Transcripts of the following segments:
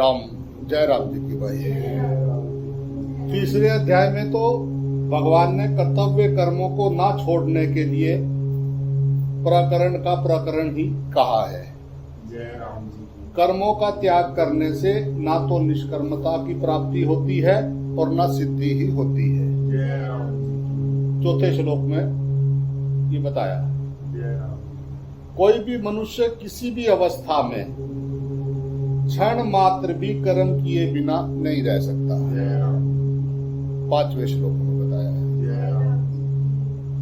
राम, जय राम जी की भाई। तीसरे अध्याय में तो भगवान ने कर्तव्य कर्मों को ना छोड़ने के लिए प्रकरण का प्रकरण ही कहा है। जय राम जी की। कर्मों का त्याग करने से ना तो निष्कर्मता की प्राप्ति होती है और ना सिद्धि ही होती है। जय राम जी चौथे श्लोक में ये बताया। की। जय राम। कोई भी मनुष्य किसी भी अवस्था में क्षण मात्र भी कर्म किए बिना नहीं रह सकता। जय राम। पांचवें श्लोक में बताया है। जय राम।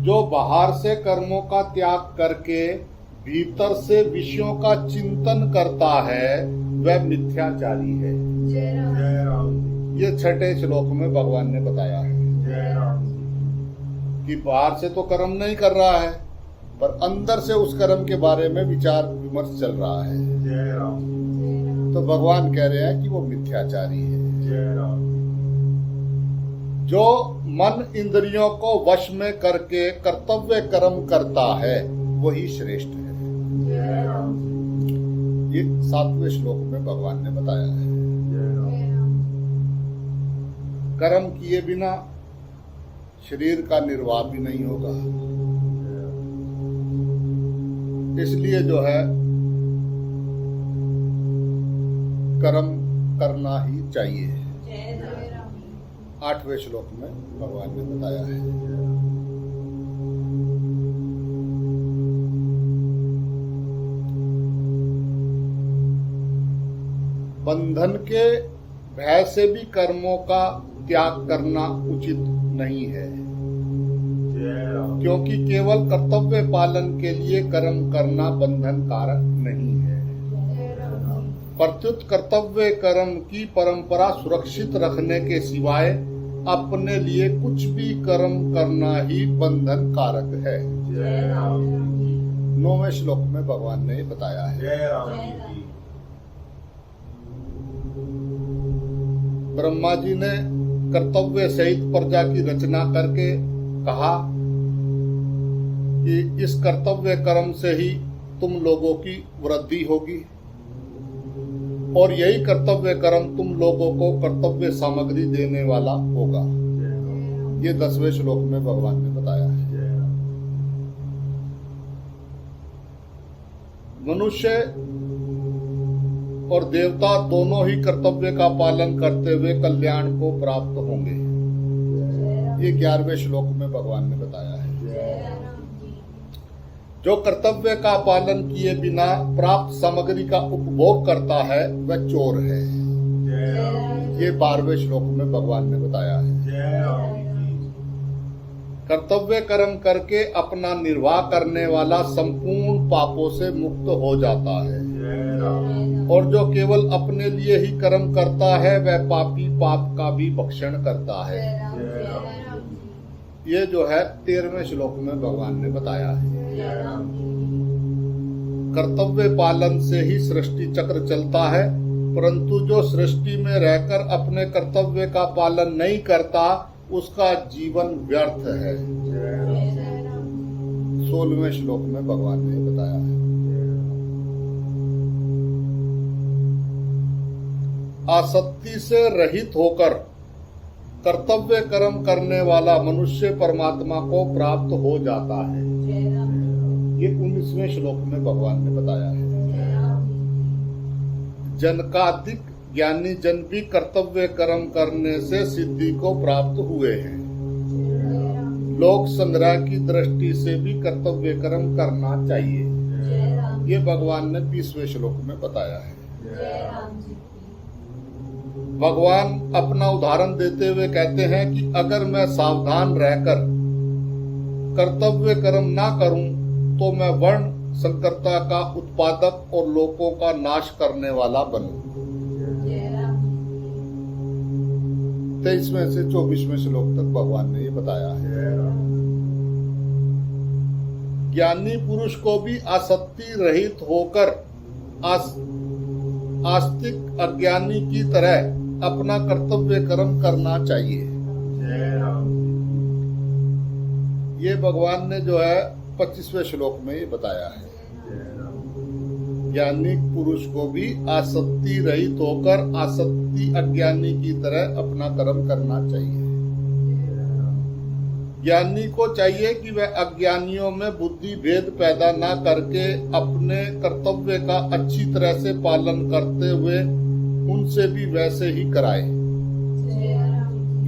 जो बाहर से कर्मों का त्याग करके भीतर से विषयों का चिंतन करता है वह मिथ्याचारी है। जय राम जी। ये छठे श्लोक में भगवान ने बताया है जय राम जी। कि बाहर से तो कर्म नहीं कर रहा है पर अंदर से उस कर्म के बारे में विचार विमर्श चल रहा है। जय राम। तो भगवान कह रहे हैं कि वो मिथ्याचारी है। जय राम। जो मन इंद्रियों को वश में करके कर्तव्य कर्म करता है वही श्रेष्ठ है। जय राम जी। ये सातवें श्लोक में भगवान ने बताया है। जय राम। कर्म किए बिना शरीर का निर्वाह भी नहीं होगा, इसलिए जो है कर्म करना ही चाहिए। आठवें श्लोक में भगवान ने बताया है। बंधन के भय से भी कर्मों का त्याग करना उचित नहीं है, जय राम। क्योंकि केवल कर्तव्य पालन के लिए कर्म करना बंधन कारक नहीं है। प्रत्युत कर्तव्य कर्म की परंपरा सुरक्षित रखने के सिवाय अपने लिए कुछ भी कर्म करना ही बंधन कारक है। जय राम। 9वें श्लोक में भगवान ने बताया है। जय राम जी की। ब्रह्मा जी ने कर्तव्य सहित प्रजा की रचना करके कहा कि इस कर्तव्य कर्म से ही तुम लोगों की वृद्धि होगी और यही कर्तव्य कर्म तुम लोगों को कर्तव्य सामग्री देने वाला होगा। ये 10वें श्लोक में भगवान ने बताया है। मनुष्य और देवता दोनों ही कर्तव्य का पालन करते हुए कल्याण को प्राप्त होंगे। ये 11वें श्लोक में भगवान ने बताया है। जो कर्तव्य का पालन किए बिना प्राप्त सामग्री का उपभोग करता है वह चोर है। ये 12वें श्लोक में भगवान ने बताया है। जय राम जी। कर्तव्य कर्म करके अपना निर्वाह करने वाला संपूर्ण पापों से मुक्त हो जाता है जय राम। और जो केवल अपने लिए ही कर्म करता है वह पापी पाप का भी भक्षण करता है। जय राम। ये जो है 13वें श्लोक में भगवान ने बताया है। कर्तव्य पालन से ही सृष्टि चक्र चलता है, परंतु जो सृष्टि में रहकर अपने कर्तव्य का पालन नहीं करता उसका जीवन व्यर्थ है। 16वें श्लोक में भगवान ने बताया है। आसक्ति से रहित होकर कर्तव्य कर्म करने वाला मनुष्य परमात्मा को प्राप्त हो जाता है। ये 19वें श्लोक में भगवान ने बताया है। जनकाधिक ज्ञानी जन भी कर्तव्य कर्म करने से सिद्धि को प्राप्त हुए हैं। लोक संग्रह की दृष्टि से भी कर्तव्य कर्म करना चाहिए। ये भगवान ने 20वें श्लोक में बताया है। भगवान अपना उदाहरण देते हुए कहते हैं कि अगर मैं सावधान रहकर कर्तव्य कर्म ना करूं तो मैं वर्ण संकरता का उत्पादक और लोगों का नाश करने वाला बनूं। 23वें से 24वें श्लोक तक भगवान ने ये बताया है। ज्ञानी पुरुष को भी आसक्ति रहित होकर आस्तिक अज्ञानी की तरह अपना कर्तव्य कर्म करना चाहिए। ये भगवान ने जो है 25वें श्लोक में ये बताया है। ज्ञानी पुरुष को भी आसक्ति रहित होकर आसक्ति अज्ञानी की तरह अपना कर्म करना चाहिए। ज्ञानी को चाहिए कि वह अज्ञानियों में बुद्धि भेद पैदा ना करके अपने कर्तव्य का अच्छी तरह से पालन करते हुए उनसे भी वैसे ही कराए।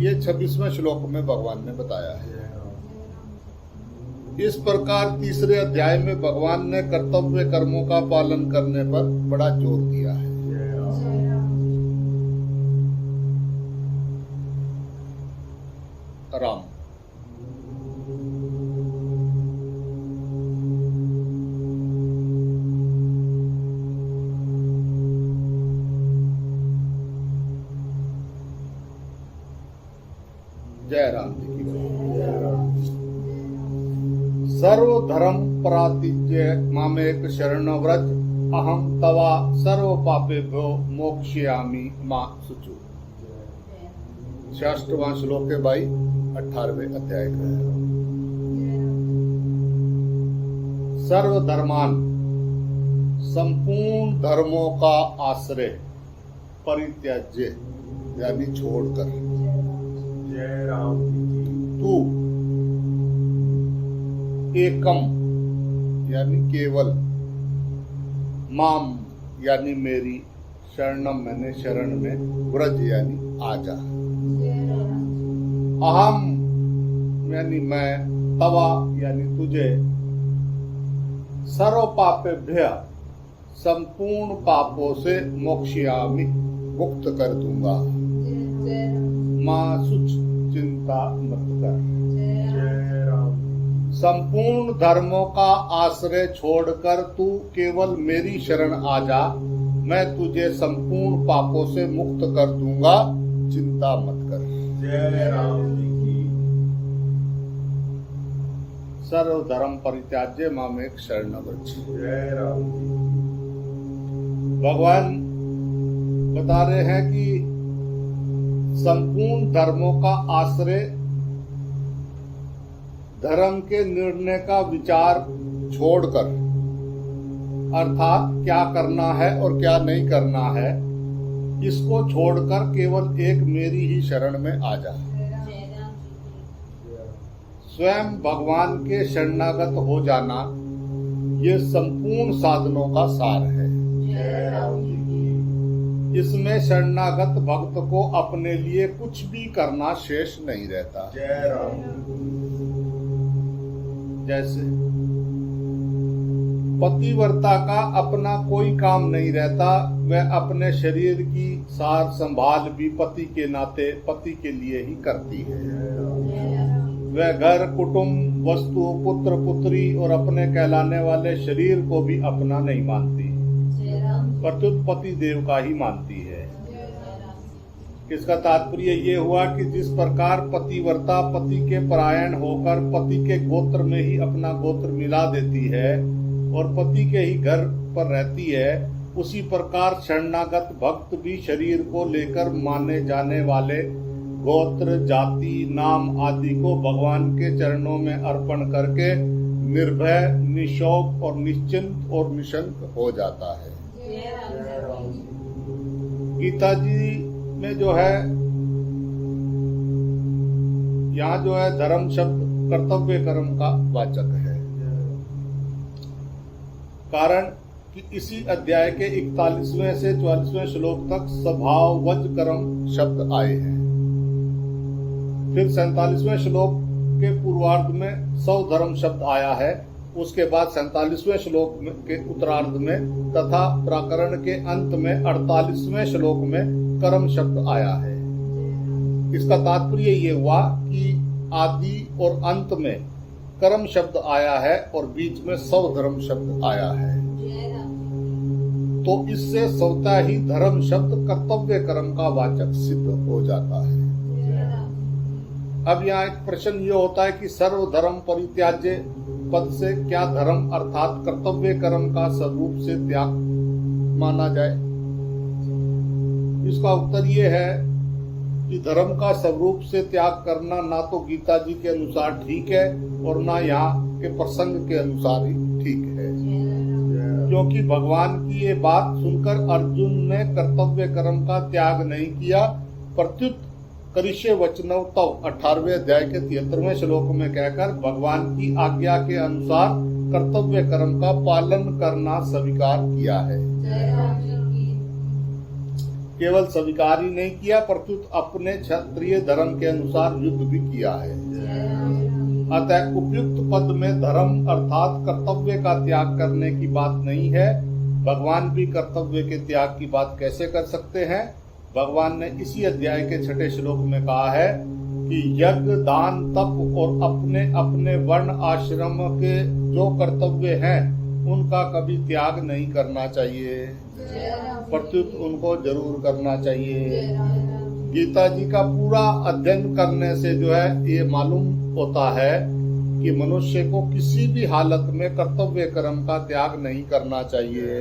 ये 26वें श्लोक में भगवान ने बताया है। इस प्रकार तीसरे अध्याय में भगवान ने कर्तव्य कर्मों का पालन करने पर बड़ा जोर दिया है। राम। जय राम जी की जय। सर्वधर्म परातिज्य मामेक शरण व्रज अहम तवा सर्व पापेभ्यो मोक्षयामि मां शुचु। 66वां श्लोक है भाई, 18वें अध्याय का है। सर्वधर्मान, संपूर्ण धर्मों का आश्रय, परित्याज्य यानी छोड़कर, जय राम जी की। तू एकम यानी केवल, माम यानी मेरी, शरणम मैंने शरण में, व्रज यानी आजा, अहम यानी मैं, तवा यानी तुझे, सर्व पापेभ्य संपूर्ण पापों से मोक्षयामि मुक्त कर दूंगा, मां सुच चिंता मत कर। जय राम। संपूर्ण धर्मों का आश्रय छोड़कर तू केवल मेरी शरण आ जा, मैं तुझे संपूर्ण पापों से मुक्त कर दूंगा, चिंता मत कर। जय राम जी की। सर्व धर्म परित्याज्य मामेक शरण व्रज। जय राम जी। भगवान बता रहे हैं कि संपूर्ण धर्मों का आश्रय, धर्म के निर्णय का विचार छोड़कर, अर्थात क्या करना है और क्या नहीं करना है, इसको छोड़कर केवल एक मेरी ही शरण में आ जा। स्वयं भगवान के शरणागत हो जाना, ये संपूर्ण साधनों का सार है। जय राम जी की। इसमें शरणागत भक्त को अपने लिए कुछ भी करना शेष नहीं रहता। जय राम जी की। जैसे पतिव्रता का अपना कोई काम नहीं रहता, वह अपने शरीर की सार संभाल भी पति के नाते पति के लिए ही करती है। वह घर, कुटुंब, वस्तु, पुत्र, पुत्री और अपने कहलाने वाले शरीर को भी अपना नहीं मानती, प्रत्युत पति देव का ही मानती है। इसका तात्पर्य ये हुआ कि जिस प्रकार पतिव्रता पति के परायण होकर पति के गोत्र में ही अपना गोत्र मिला देती है और पति के ही घर पर रहती है, उसी प्रकार शरणागत भक्त भी शरीर को लेकर माने जाने वाले गोत्र, जाति, नाम आदि को भगवान के चरणों में अर्पण करके निर्भय, निशोक और निश्चिंत और निशंक हो जाता है। गीता जी में जो है, यहाँ जो है धर्म शब्द कर्तव्य कर्म का वाचक है। कारण कि इसी अध्याय के 41वें से 44वें श्लोक तक स्वभावज कर्म शब्द आए हैं। फिर 47वें श्लोक के पूर्वार्ध में स्वधर्म शब्द आया है। उसके बाद 47वें श्लोक के उत्तरार्ध में तथा प्रकरण के अंत में 48वें श्लोक में कर्म शब्द आया है। इसका तात्पर्य ये हुआ कि आदि और अंत में कर्म शब्द आया है और बीच में स्वधर्म शब्द आया है। तो इससे स्वतः ही धर्म शब्द कर्तव्य कर्म का वाचक सिद्ध हो जाता है। अब यहाँ एक प्रश्न ये होता है कि सर्वधर्म परित्याज्य पद से क्या धर्म अर्थात कर्तव्य कर्म का स्वरूप से त्याग माना जाए? इसका उत्तर ये है कि धर्म का स्वरूप से त्याग करना ना तो गीता जी के अनुसार ठीक है और ना यहाँ के प्रसंग के अनुसार ही ठीक है। क्योंकि भगवान की ये बात सुनकर अर्जुन ने कर्तव्य कर्म का त्याग नहीं किया, प्रत्युत करिष्ये वचनव तव 18वें अध्याय के 73वें श्लोक में कहकर भगवान की आज्ञा के अनुसार कर्तव्य कर्म का पालन करना स्वीकार किया है। केवल स्वीकार ही नहीं किया, प्रत्युत अपने क्षत्रिय धर्म के अनुसार युद्ध भी किया है। अतः उपयुक्त पद में धर्म अर्थात कर्तव्य का त्याग करने की बात नहीं है। भगवान भी कर्तव्य के त्याग की बात कैसे कर सकते हैं? भगवान ने इसी अध्याय के 6 श्लोक में कहा है कि यज्ञ, दान, तप और अपने अपने वर्ण आश्रम के जो कर्तव्य हैं उनका कभी त्याग नहीं करना चाहिए, प्रत्युत उनको जरूर करना चाहिए। गीता जी का पूरा अध्ययन करने से जो है ये मालूम होता है कि मनुष्य को किसी भी हालत में कर्तव्य कर्म का त्याग नहीं करना चाहिए।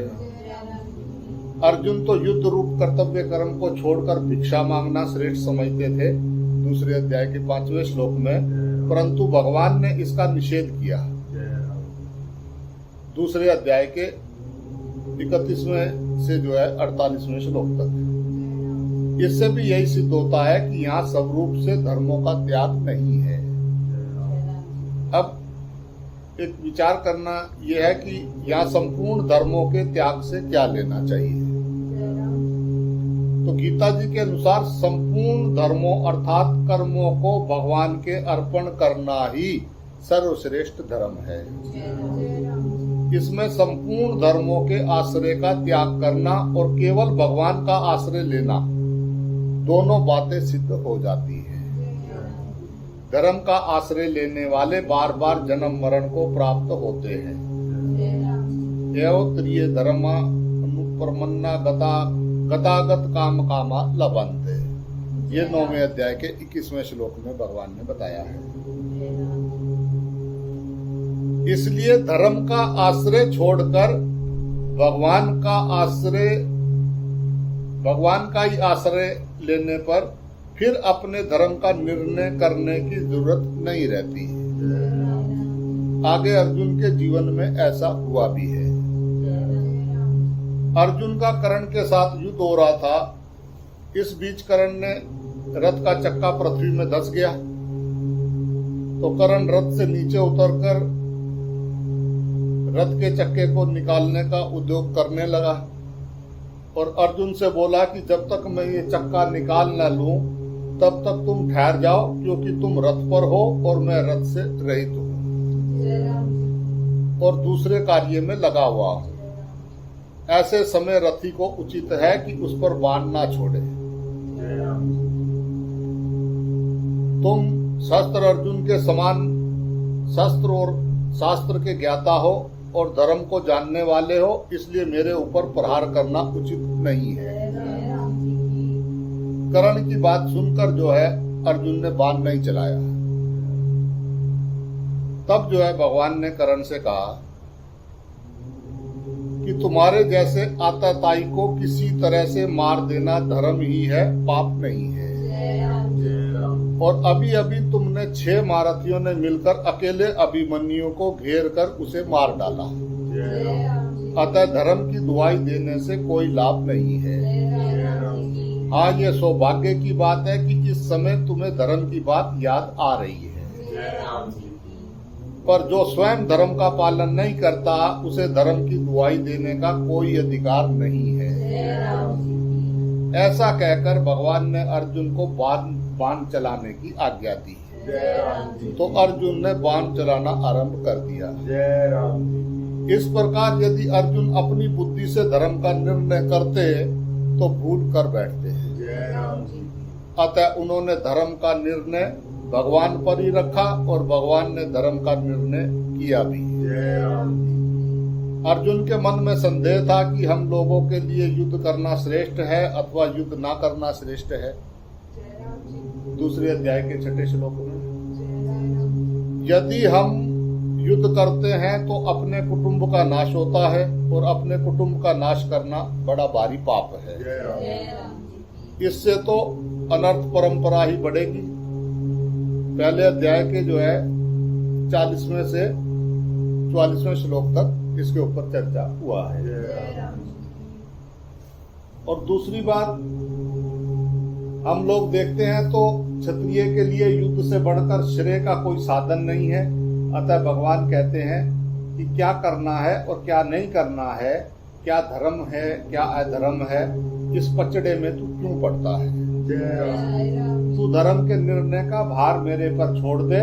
अर्जुन तो युद्ध रूप कर्तव्य कर्म को छोड़कर भिक्षा मांगना श्रेष्ठ समझते थे, दूसरे अध्याय के 5वें श्लोक में, परंतु भगवान ने इसका निषेध किया। दूसरे अध्याय के 31वें से जो है 48वें श्लोक तक। इससे भी यही सिद्ध होता है कि यहाँ सब रूप से धर्मों का त्याग नहीं है। अब एक विचार करना यह है कि यहाँ संपूर्ण धर्मों के त्याग से क्या लेना चाहिए। तो गीता जी के अनुसार संपूर्ण धर्मों अर्थात कर्मों को भगवान के अर्पण करना ही सर्वश्रेष्ठ धर्म है। इसमें संपूर्ण धर्मों के आश्रय का त्याग करना और केवल भगवान का आश्रय लेना, दोनों बातें सिद्ध हो जाती है। धर्म का आश्रय लेने वाले बार बार जन्म मरण को प्राप्त होते हैं। एवं त्रिय धर्म अनुप्रमन्ना गतागत काम कामा लभन्ते, ये 9वें अध्याय के 21वें श्लोक में भगवान ने बताया है। इसलिए धर्म का आश्रय छोड़कर भगवान का ही आश्रय लेने पर फिर अपने धर्म का निर्णय करने की जरूरत नहीं रहती है। आगे अर्जुन के जीवन में ऐसा हुआ भी है। अर्जुन का कर्ण के साथ युद्ध हो रहा था। इस बीच कर्ण ने रथ का चक्का पृथ्वी में धंस गया, तो कर्ण रथ से नीचे उतरकर रथ के चक्के को निकालने का उद्योग करने लगा और अर्जुन से बोला कि जब तक मैं ये चक्का निकाल न लूं तब तक तुम ठहर जाओ, क्योंकि तुम रथ पर हो और मैं रथ से रहित हूं और दूसरे कार्य में लगा हुआ हूं। ऐसे समय रथी को उचित है कि उस पर बाण ना छोड़े। तुम शस्त्र अर्जुन के समान शस्त्र और शास्त्र के ज्ञाता हो और धर्म को जानने वाले हो, इसलिए मेरे ऊपर प्रहार करना उचित नहीं है। कर्ण की बात सुनकर जो है अर्जुन ने बाण नहीं चलाया। तब जो है भगवान ने कर्ण से कहा कि तुम्हारे जैसे आतताई को किसी तरह से मार देना धर्म ही है, पाप नहीं है। और अभी अभी तुमने 6 महारथियों ने मिलकर अकेले अभिमन्यु को घेर कर उसे मार डाला। अतः धर्म की दुहाई देने से कोई लाभ नहीं है। हाँ, ये सौभाग्य की बात है कि इस समय तुम्हें धर्म की बात याद आ रही है, पर जो स्वयं धर्म का पालन नहीं करता उसे धर्म की दुहाई देने का कोई अधिकार नहीं है। ऐसा कहकर भगवान ने अर्जुन को बाण चलाने की आज्ञा दी। तो अर्जुन ने बाण चलाना आरंभ कर दिया। इस प्रकार यदि अर्जुन अपनी बुद्धि से धर्म का निर्णय करते तो भूल कर बैठते हैं। अतः उन्होंने धर्म का निर्णय भगवान पर ही रखा और भगवान ने धर्म का निर्णय किया भी। अर्जुन के मन में संदेह था कि हम लोगों के लिए युद्ध करना श्रेष्ठ है अथवा युद्ध ना करना श्रेष्ठ है। दूसरे अध्याय के 6 श्लोक में, यदि हम युद्ध करते हैं तो अपने कुटुंब का नाश होता है और अपने कुटुंब का नाश करना बड़ा भारी पाप है। इससे तो अनर्थ परंपरा ही बढ़ेगी। पहले अध्याय के जो है 40वें से 44वें श्लोक तक इसके ऊपर चर्चा हुआ है। जय राम और दूसरी बात, हम लोग देखते हैं तो क्षत्रिय के लिए युद्ध से बढ़कर श्रेय का कोई साधन नहीं है। अतः भगवान कहते हैं कि क्या करना है और क्या नहीं करना है, क्या धर्म है क्या अधर्म है, इस पचड़े में तू क्यों पड़ता है। जय राम तू धर्म के निर्णय का भार मेरे पर छोड़ दे,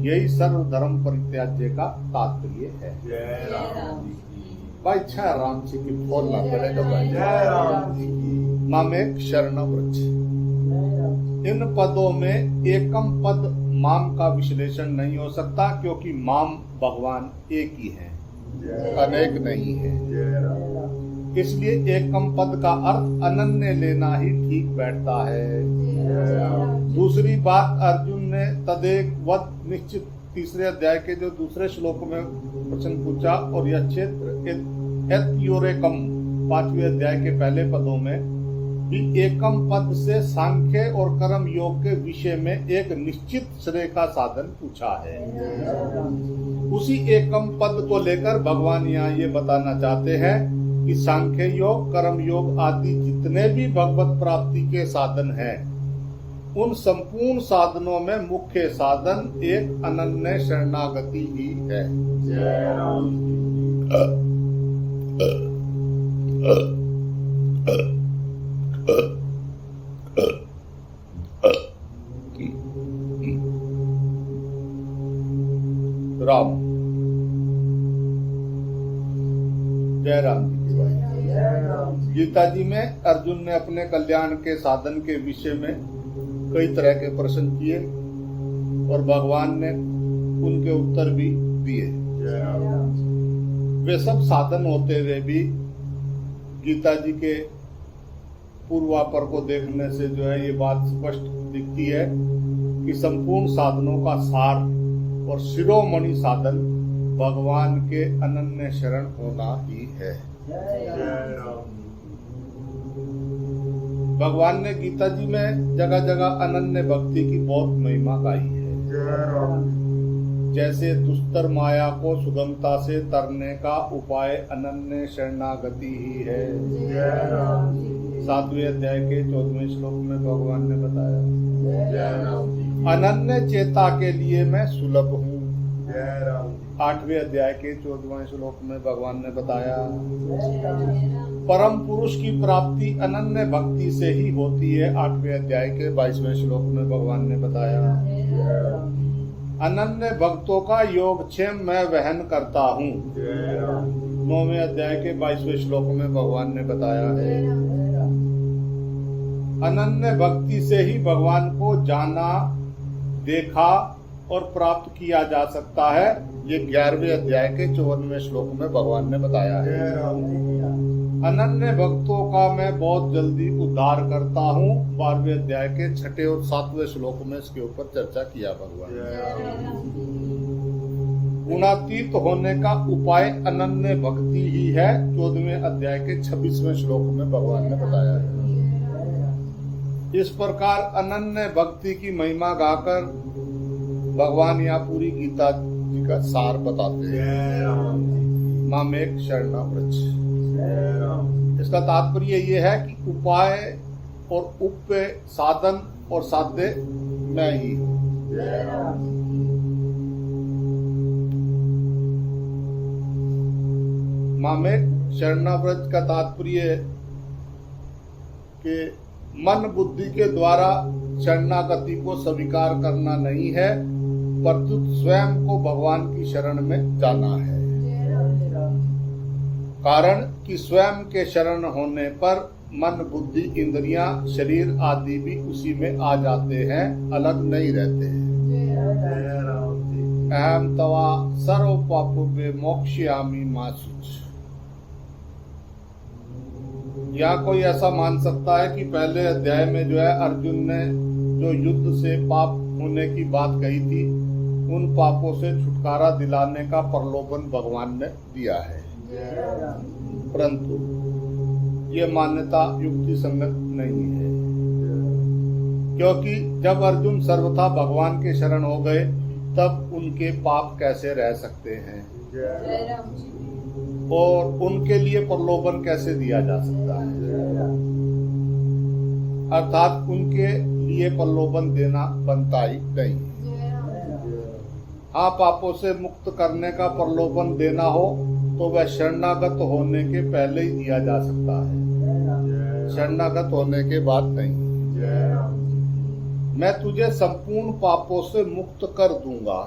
यही सर्व धर्म परित्याज्य का तात्पर्य है। जय राम जी की भाई इच्छा राम जी की बोलना पड़ेगा भाई। जय राम जी की मामेक शरण वृक्ष। इन पदों में एकम पद माम का विश्लेषण नहीं हो सकता, क्योंकि माम भगवान एक ही है, अनेक नहीं है। जय राम इसलिए एकम पद का अर्थ अनन्य लेना ही ठीक बैठता है। जय राम दूसरी बात, अर्जुन ने तदेक वद निश्चित तीसरे अध्याय के जो दूसरे श्लोक में प्रश्न पूछा, और यह क्षेत्र एत्योरेकम 5वें अध्याय के पहले पदों में भी एकम पद से सांख्य और कर्म योग के विषय में एक निश्चित श्रेय का साधन पूछा है। उसी एकम पद को लेकर भगवान यहाँ ये बताना चाहते हैं कि सांख्य योग, कर्म योग आदि जितने भी भगवत प्राप्ति के साधन हैं, उन संपूर्ण साधनों में मुख्य साधन एक अनन्य शरणागति ही है। जय राम राम जय राम जी की बात। जय राम गीता जी में अर्जुन ने अपने कल्याण के साधन के विषय में कई तरह के प्रश्न किए और भगवान ने उनके उत्तर भी दिए। जय राम वे सब साधन होते हुए भी गीता जी के पूर्वापर को देखने से जो है ये बात स्पष्ट दिखती है कि संपूर्ण साधनों का सार और शिरोमणि साधन भगवान के अनन्य शरण होना ही है। जय राम भगवान ने गीता जी में जगह जगह अनन्य भक्ति की बहुत महिमा गाई है। जय राम जैसे दुस्तर माया को सुगमता से तरने का उपाय अनन्य शरणागति ही है। जय राम 7वें अध्याय के 14वें श्लोक में भगवान ने बताया, जय राम अनन्य चेता के लिए मैं सुलभ हूँ। जय राम 8वें अध्याय के 14वें श्लोक में भगवान ने बताया, परम पुरुष की प्राप्ति अनन्य भक्ति से ही होती है। 8वें अध्याय के 22वें श्लोक में भगवान ने बताया, अनन्य भक्तों का योगक्षेम मैं वहन करता हूँ। जय राम 9वें अध्याय के 22वें श्लोक में भगवान ने बताया है, अनन्य भक्ति से ही भगवान को जाना, देखा और प्राप्त किया जा सकता है। ये 11वें अध्याय के 54वें श्लोक में भगवान ने बताया है। जय राम अनन्य भक्तों का मैं बहुत जल्दी उद्धार करता हूँ। 12वें अध्याय के 6 और 7वें श्लोक में इसके ऊपर चर्चा किया भगवान। गुणातीत होने का उपाय अनन्य भक्ति ही है। 14वें अध्याय के 26वें श्लोक में भगवान ने बताया है। इस प्रकार अनन्य भक्ति की महिमा गाकर भगवान यहाँ पूरी गीता जी का सार बताते हैं। जय राम मामेक शरणावृक्ष। जय राम इसका तात्पर्य ये है कि उपाय और उपाय, साधन और साध्य मैं ही हूँ। जय राम मामेक शरणाव्रत का तात्पर्य कि मन बुद्धि के द्वारा शरणागति को स्वीकार करना नहीं है, परंतु स्वयं को भगवान की शरण में जाना है। कारण कि स्वयं के शरण होने पर मन, बुद्धि, इंद्रियां, शरीर आदि भी उसी में आ जाते हैं, अलग नहीं रहते हैं। जय राम अहम तवा सर्व पापुभ्य मोक्षयामि मा शुच। या कोई ऐसा मान सकता है कि पहले अध्याय में जो है अर्जुन ने जो युद्ध से पाप होने की बात कही थी, उन पापों से छुटकारा दिलाने का प्रलोभन भगवान ने दिया है, परंतु ये मान्यता युक्ति संगत नहीं है। क्योंकि जब अर्जुन सर्वथा भगवान के शरण हो गए, तब उनके पाप कैसे रह सकते हैं। और उनके लिए प्रलोभन कैसे दिया जा सकता है, जय राम अर्थात उनके लिए प्रलोभन देना बनता ही नहीं। जय राम हाँ, पापों से मुक्त करने का प्रलोभन देना हो तो वह शरणागत होने के पहले ही दिया जा सकता है, शरणागत होने के बाद नहीं। जय राम मैं तुझे संपूर्ण पापों से मुक्त कर दूंगा।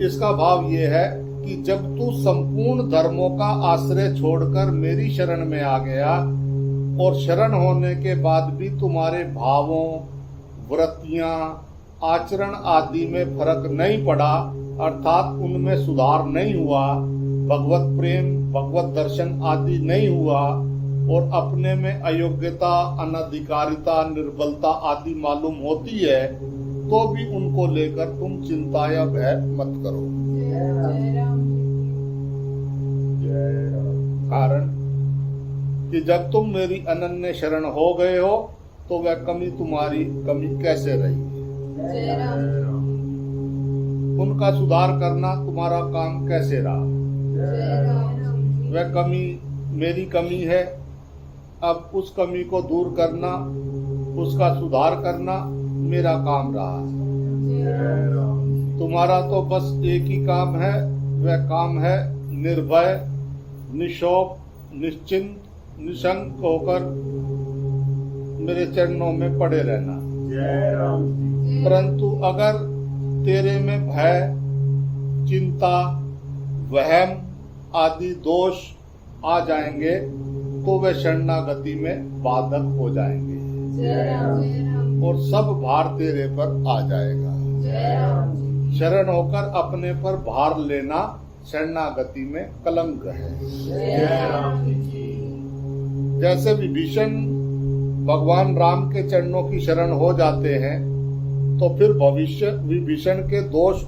इसका भाव यह है कि जब तू संपूर्ण धर्मों का आश्रय छोड़कर मेरी शरण में आ गया और शरण होने के बाद भी तुम्हारे भावों, वृत्तियां, आचरण आदि में फर्क नहीं पड़ा, अर्थात उनमें सुधार नहीं हुआ, भगवत प्रेम, भगवत दर्शन आदि नहीं हुआ और अपने में अयोग्यता, अनधिकारिता, निर्बलता आदि मालूम होती है, तो भी उनको लेकर तुम चिंता या भय मत करो। कारण कि जब तुम मेरी अनन्य शरण हो गए हो तो वह कमी तुम्हारी कमी कैसे रही, उनका सुधार करना तुम्हारा काम कैसे रहा। वह कमी मेरी कमी है, अब उस कमी को दूर करना, उसका सुधार करना मेरा काम रहा। तुम्हारा तो बस एक ही काम है, वह काम है निर्भय, निशोक, निश्चिंत, निशंक होकर मेरे चरणों में पड़े रहना। परंतु अगर तेरे में भय, चिंता, वहम आदि दोष आ जाएंगे तो वे शरणागति में बाधक हो जाएंगे और सब भार तेरे पर आ जाएगा। शरण होकर अपने पर भार लेना शरणागति में कलंक है। जैसे विभीषण भगवान राम के चरणों की शरण हो जाते हैं तो फिर भविष्य विभीषण के दोष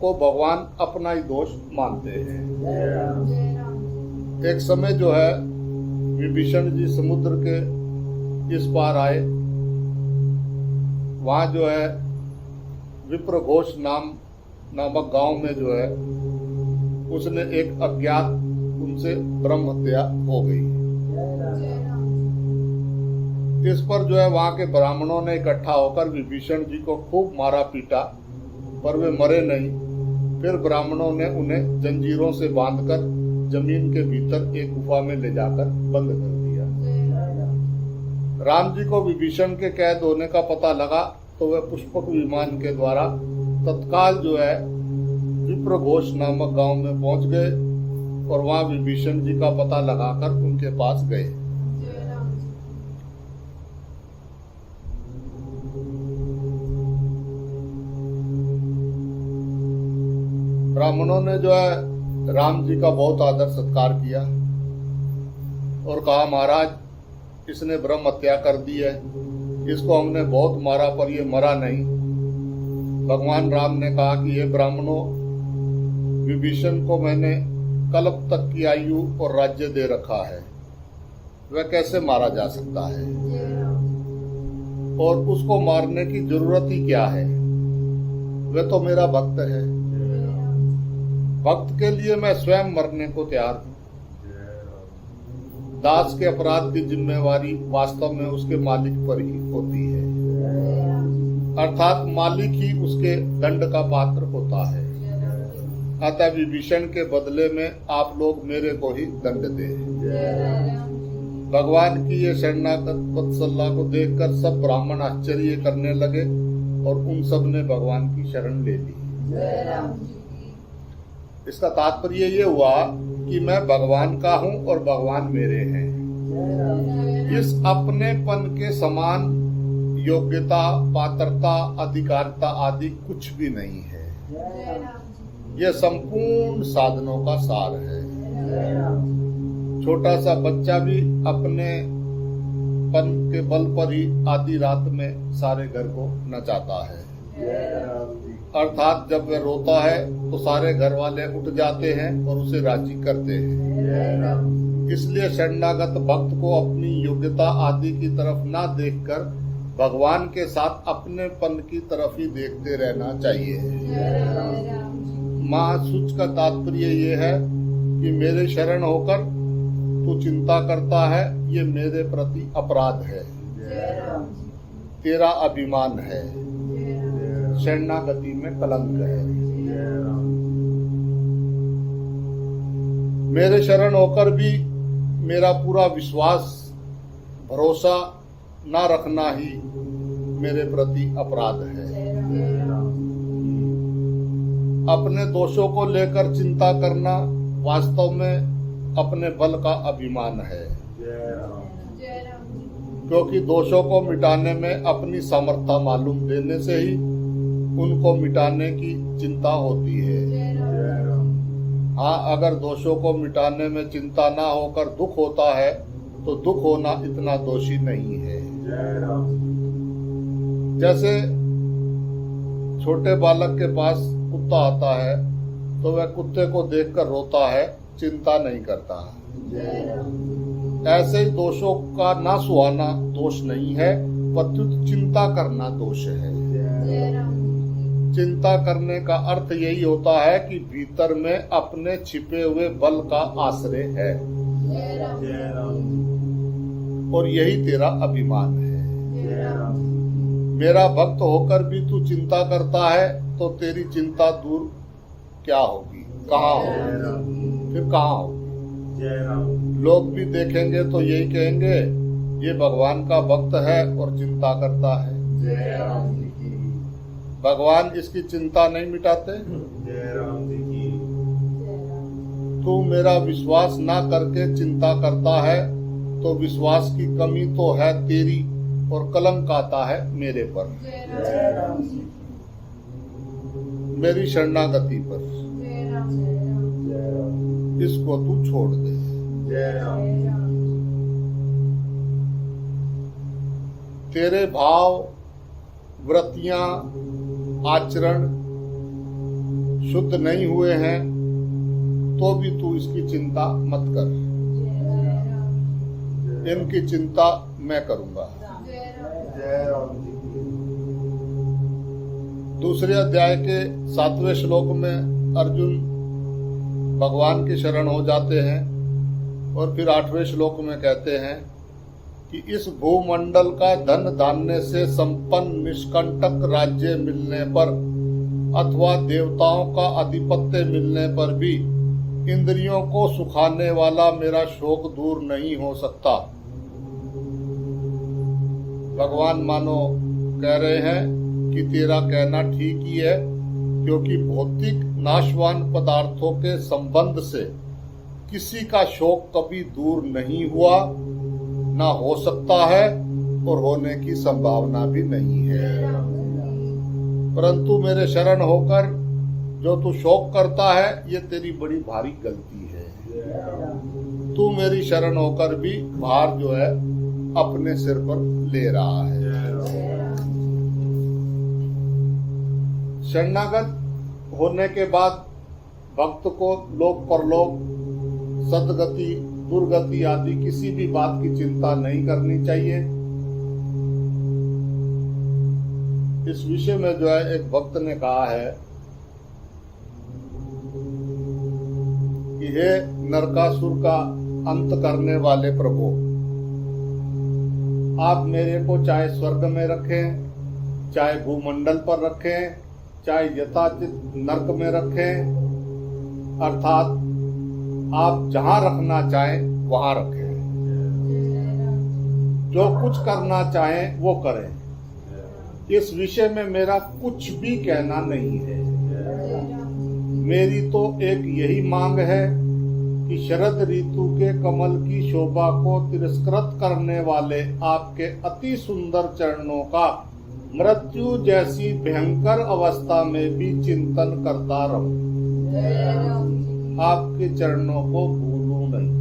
को भगवान अपना ही दोष मानते हैं। एक समय जो है विभीषण जी समुद्र के इस पार आए, वहां जो है विप्रघोष नामक गांव में जो है उसने एक अज्ञात उनसे ब्रह्म हत्या हो गई। इस पर जो है वहां के ब्राह्मणों ने इकट्ठा होकर विभीषण जी को खूब मारा पीटा, पर वे मरे नहीं। फिर ब्राह्मणों ने उन्हें जंजीरों से बांधकर जमीन के भीतर एक गुफा में ले जाकर बंद कर दिया। राम जी को विभीषण के कैद होने का पता लगा तो वह पुष्पक विमान के द्वारा तत्काल जो है विप्रघोष नामक गांव में पहुंच गए और वहां विभीषण जी का पता लगाकर उनके पास गए। ब्राह्मणों ने जो है राम जी का बहुत आदर सत्कार किया और कहा, महाराज इसने ब्रह्म हत्या कर दी है, इसको हमने बहुत मारा पर ये मरा नहीं। भगवान राम ने कहा कि ये ब्राह्मणों, विभीषण को मैंने कल्प तक की आयु और राज्य दे रखा है, वह कैसे मारा जा सकता है और उसको मारने की जरूरत ही क्या है, वह तो मेरा भक्त है। भक्त के लिए मैं स्वयं मरने को तैयार हूं। दास के अपराध की जिम्मेवारी वास्तव में उसके मालिक पर ही होती है, अर्थात मालिक ही उसके दंड का पात्र होता है। अतः विभीषण के बदले में आप लोग मेरे को ही दंड दें। भगवान की ये शरणागत वत्सला को देखकर सब ब्राह्मण आश्चर्य करने लगे और उन सब ने भगवान की शरण ले ली। इसका तात्पर्य ये हुआ कि मैं भगवान का हूं और भगवान मेरे हैं। इस अपनेपन के समान योग्यता, पात्रता, अधिकारिता आदि कुछ भी नहीं है। यह संपूर्ण साधनों का सार है। छोटा सा बच्चा भी अपने पन के बल पर ही आधी रात में सारे घर को नचाता है, अर्थात जब वह रोता है तो सारे घर वाले उठ जाते हैं और उसे राजी करते हैं। इसलिए शरणागत भक्त को अपनी योग्यता आदि की तरफ ना देखकर भगवान के साथ अपनेपन की तरफ ही देखते रहना चाहिए। महासुच का तात्पर्य ये है कि मेरे शरण होकर तू चिंता करता है, ये मेरे प्रति अपराध है, जय राम तेरा अभिमान है, जय राम शरणागति में कलंक है। जय राम मेरे शरण होकर भी मेरा पूरा विश्वास भरोसा ना रखना ही मेरे प्रति अपराध है। जय राम अपने दोषों को लेकर चिंता करना वास्तव में अपने बल का अभिमान है, जय राम क्योंकि दोषों को मिटाने में अपनी सामर्थ्य मालूम देने से ही उनको मिटाने की चिंता होती है। जय राम हाँ, अगर दोषों को मिटाने में चिंता ना होकर दुख होता है तो दुख होना इतना दोषी नहीं है। जय राम जैसे छोटे बालक के पास कुत्ता आता है तो वह कुत्ते को देखकर रोता है, चिंता नहीं करता। जय राम ऐसे ही दोषों का ना सुहाना दोष नहीं है, प्रत्युत चिंता करना दोष है। जय राम चिंता करने का अर्थ यही होता है कि भीतर में अपने छिपे हुए बल का आश्रय है जय राम और यही तेरा अभिमान है। जय राम मेरा भक्त होकर भी तू चिंता करता है तो तेरी चिंता दूर क्या होगी, कहाँ जय होगी, राम फिर कहाँ होगी। जय राम लोग भी देखेंगे तो यही कहेंगे ये भगवान का भक्त है और चिंता करता है। जय राम जी की भगवान इसकी चिंता नहीं मिटाते। जय राम जी की तू मेरा विश्वास ना करके चिंता करता है तो विश्वास की कमी तो है तेरी और कलंक आता है मेरे पर, जय राम जी मेरी शरणागति पर। जय राम इसको तू छोड़ दे। जय राम तेरे भाव, वृत्तियां, आचरण शुद्ध नहीं हुए हैं तो भी तू इसकी चिंता मत कर, इनकी चिंता मैं करूंगा। जय राम जी की दूसरे अध्याय के 7वें श्लोक में अर्जुन भगवान की शरण हो जाते हैं और फिर 8वें श्लोक में कहते हैं कि इस भूमंडल का धन धान्य से संपन्न निष्कंटक राज्य मिलने पर अथवा देवताओं का आधिपत्य मिलने पर भी इंद्रियों को सुखाने वाला मेरा शोक दूर नहीं हो सकता। भगवान मानो कह रहे हैं कि तेरा कहना ठीक ही है, क्योंकि भौतिक नाशवान पदार्थों के संबंध से किसी का शोक कभी दूर नहीं हुआ, ना हो सकता है और होने की संभावना भी नहीं है। परंतु मेरे शरण होकर जो तू शोक करता है ये तेरी बड़ी भारी गलती है। तू मेरी शरण होकर भी भार जो है अपने सिर पर ले रहा है। शरणागत होने के बाद भक्त को लोक परलोक, सदगति, दुर्गति आदि किसी भी बात की चिंता नहीं करनी चाहिए। इस विषय में जो है एक भक्त ने कहा है कि हे नरकासुर का अंत करने वाले प्रभु, आप मेरे को चाहे स्वर्ग में रखें, चाहे भूमंडल पर रखें, चाहे यथाचित नरक में रखें, अर्थात आप जहां रखना चाहें वहां रखें, जो कुछ करना चाहें वो करें। इस विषय में मेरा कुछ भी कहना नहीं है। मेरी तो एक यही मांग है कि शरद ऋतु के कमल की शोभा को तिरस्कृत करने वाले आपके अति सुंदर चरणों का मृत्यु जैसी भयंकर अवस्था में भी चिंतन करता रहूं, आपके चरणों को भूलूं नहीं।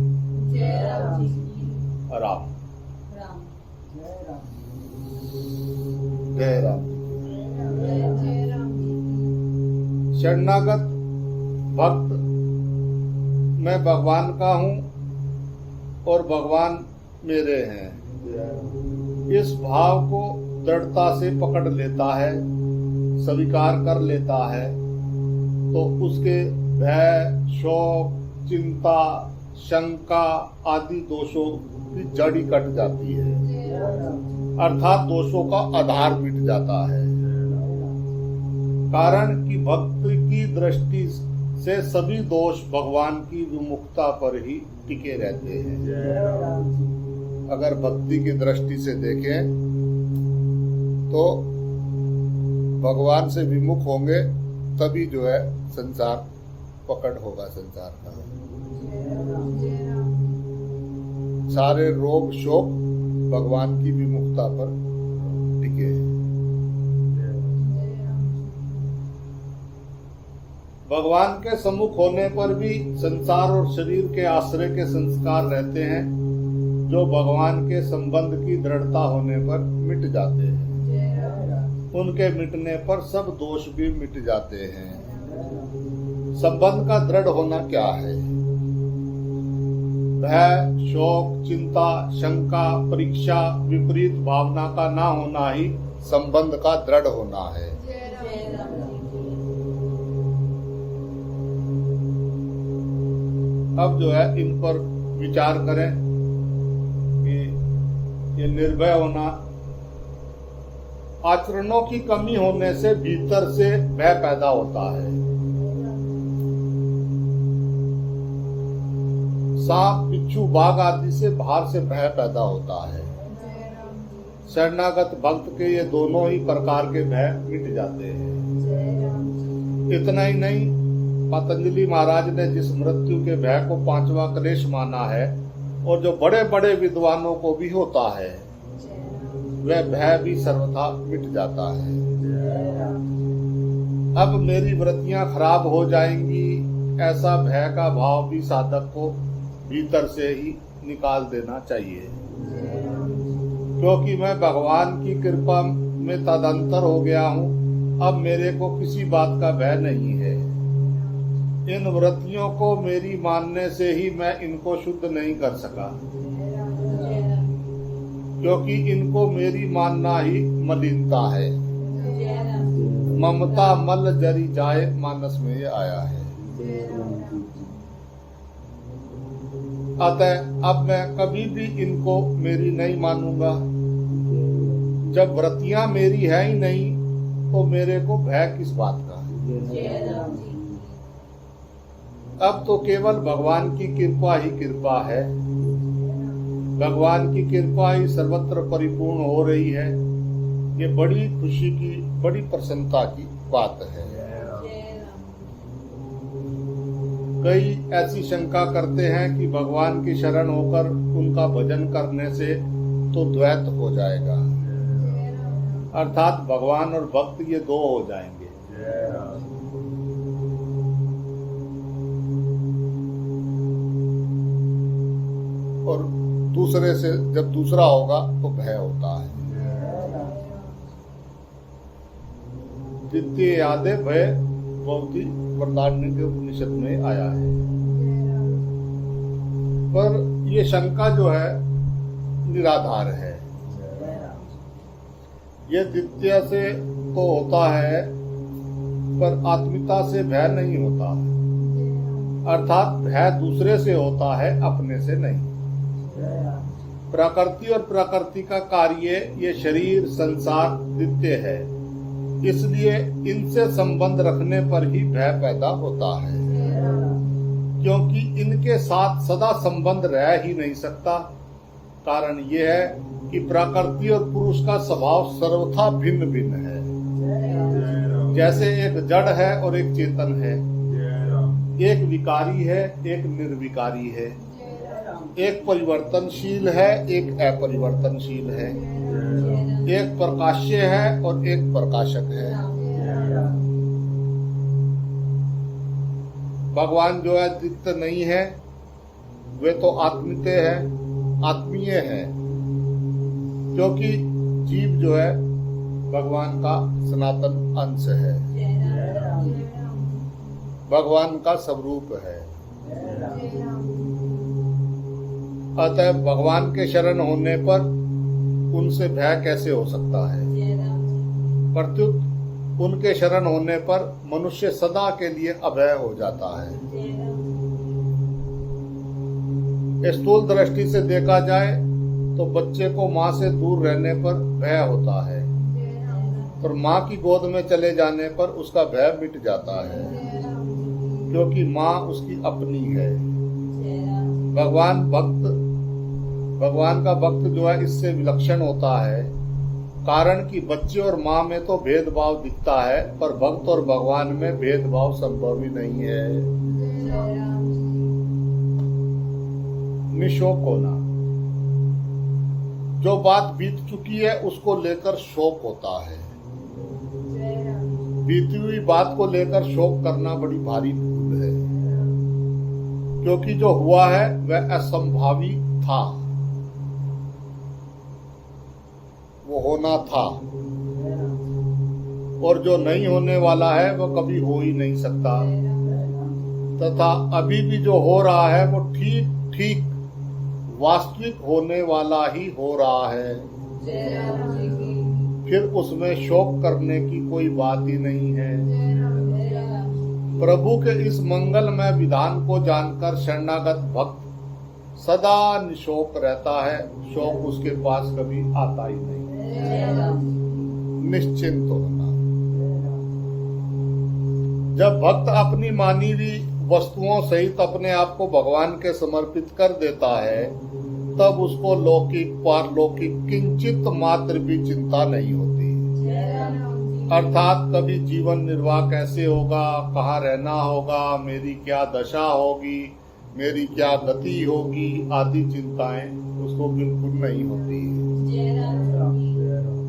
राम जय राम। शरणागत भक्त मैं भगवान का हूं और भगवान मेरे हैं, इस भाव को दृढ़ता से पकड़ लेता है, स्वीकार कर लेता है, तो उसके भय, शोक, चिंता, शंका आदि दोषों की जड़ी कट जाती है, अर्थात दोषों का आधार मिट जाता है। कारण कि भक्ति की दृष्टि से सभी दोष भगवान की विमुखता पर ही टिके रहते हैं। अगर भक्ति की दृष्टि से देखें तो भगवान से विमुख होंगे तभी जो है संसार पकड़ होगा संसार का। सारे रोग शोक भगवान की विमुखता पर टिके हैं। भगवान के सम्मुख होने पर भी संसार और शरीर के आश्रय के संस्कार रहते हैं, जो भगवान के संबंध की दृढ़ता होने पर मिट जाते हैं। उनके मिटने पर सब दोष भी मिट जाते हैं। संबंध का दृढ़ होना क्या है? भय, शोक, चिंता, शंका, परीक्षा, विपरीत भावना का ना होना ही संबंध का दृढ़ होना है। अब जो है इन पर विचार करें कि ये निर्भय होना, आचरणों की कमी होने से भीतर से भय पैदा होता है। सांप, बिच्छू, बाघ आदि से बाहर से भय पैदा होता है। शरणागत भक्त के ये दोनों ही प्रकार के भय मिट जाते हैं। इतना ही नहीं, पतंजलि महाराज ने जिस मृत्यु के भय को 5वां क्लेश माना है और जो बड़े बड़े विद्वानों को भी होता है, वह भय भी सर्वथा मिट जाता है। अब मेरी वृत्तियां खराब हो जाएंगी, ऐसा भय का भाव भी साधक को भीतर से ही निकाल देना चाहिए, क्योंकि मैं भगवान की कृपा में तदंतर हो गया हूँ। अब मेरे को किसी बात का भय नहीं है। इन वृत्तियों को मेरी मानने से ही मैं इनको शुद्ध नहीं कर सका, क्योंकि इनको मेरी मानना ही मलिनता है। ममता मल जरी जाए मानस में ये आया है। अतः अब मैं कभी भी इनको मेरी नहीं मानूंगा। जब वृत्तियां मेरी है ही नहीं तो मेरे को भय किस बात का? अब तो केवल भगवान की कृपा ही कृपा है। भगवान की कृपा ही सर्वत्र परिपूर्ण हो रही है। ये बड़ी खुशी की, बड़ी प्रसन्नता की बात है। कई ऐसी शंका करते हैं कि भगवान की शरण होकर उनका भजन करने से तो द्वैत हो जाएगा, अर्थात भगवान और भक्त ये दो हो जाएंगे। और दूसरे से जब दूसरा होगा तो भय होता है। द्वितीय यादे भय बहुत ही वरदान्य के उपनिषद में आया है। पर ये शंका जो है निराधार है। ये द्वितीय से तो होता है, पर आत्मिकता से भय नहीं होता, अर्थात भय दूसरे से होता है, अपने से नहीं। प्रकृति और प्रकृति का कार्य ये शरीर संसार द्वितीय है, इसलिए इनसे संबंध रखने पर ही भय पैदा होता है, क्योंकि इनके साथ सदा संबंध रह ही नहीं सकता। कारण ये है कि प्रकृति और पुरुष का स्वभाव सर्वथा भिन्न भिन्न है। जैसे एक जड़ है और एक चेतन है, एक विकारी है एक निर्विकारी है, एक परिवर्तनशील है एक अपरिवर्तनशील है, एक प्रकाश्य है और एक प्रकाशक है। भगवान जो है द्वितीय नहीं है, वे तो आत्मिक है, आत्मीय है, क्योंकि जीव जो है भगवान का सनातन अंश है, भगवान का स्वरूप है। अतः भगवान के शरण होने पर उनसे भय कैसे हो सकता है? प्रत्युत उनके शरण होने पर मनुष्य सदा के लिए अभय हो जाता है। स्थूल दृष्टि से देखा जाए तो बच्चे को माँ से दूर रहने पर भय होता है, पर माँ की गोद में चले जाने पर उसका भय मिट जाता है, क्योंकि माँ उसकी अपनी है। भगवान का भक्त जो है इससे विलक्षण होता है, कारण कि बच्चे और माँ में तो भेदभाव दिखता है, पर भक्त और भगवान में भेदभाव संभव ही नहीं है। निशोक होना, जो बात बीत चुकी है उसको लेकर शोक होता है। बीती हुई बात को लेकर शोक करना बड़ी भारी भूल है, क्योंकि जो हुआ है वह असंभावी था, वो होना था, और जो नहीं होने वाला है वह कभी हो ही नहीं सकता। तथा अभी भी जो हो रहा है वो ठीक ठीक वास्तविक होने वाला ही हो रहा है, फिर उसमें शोक करने की कोई बात ही नहीं है। प्रभु के इस मंगलमय विधान को जानकर शरणागत भक्त सदा निशोक रहता है, शोक उसके पास कभी आता ही नहीं। निश्चिंत होना, जब भक्त अपनी मानी हुई वस्तुओं सहित अपने आप को भगवान के समर्पित कर देता है, तब उसको लौकिक पारलौकिक किंचित मात्र भी चिंता नहीं होती। अर्थात कभी जीवन निर्वाह कैसे होगा, कहाँ रहना होगा, मेरी क्या दशा होगी, मेरी क्या गति होगी आदि चिंताएं उसको बिल्कुल नहीं होती।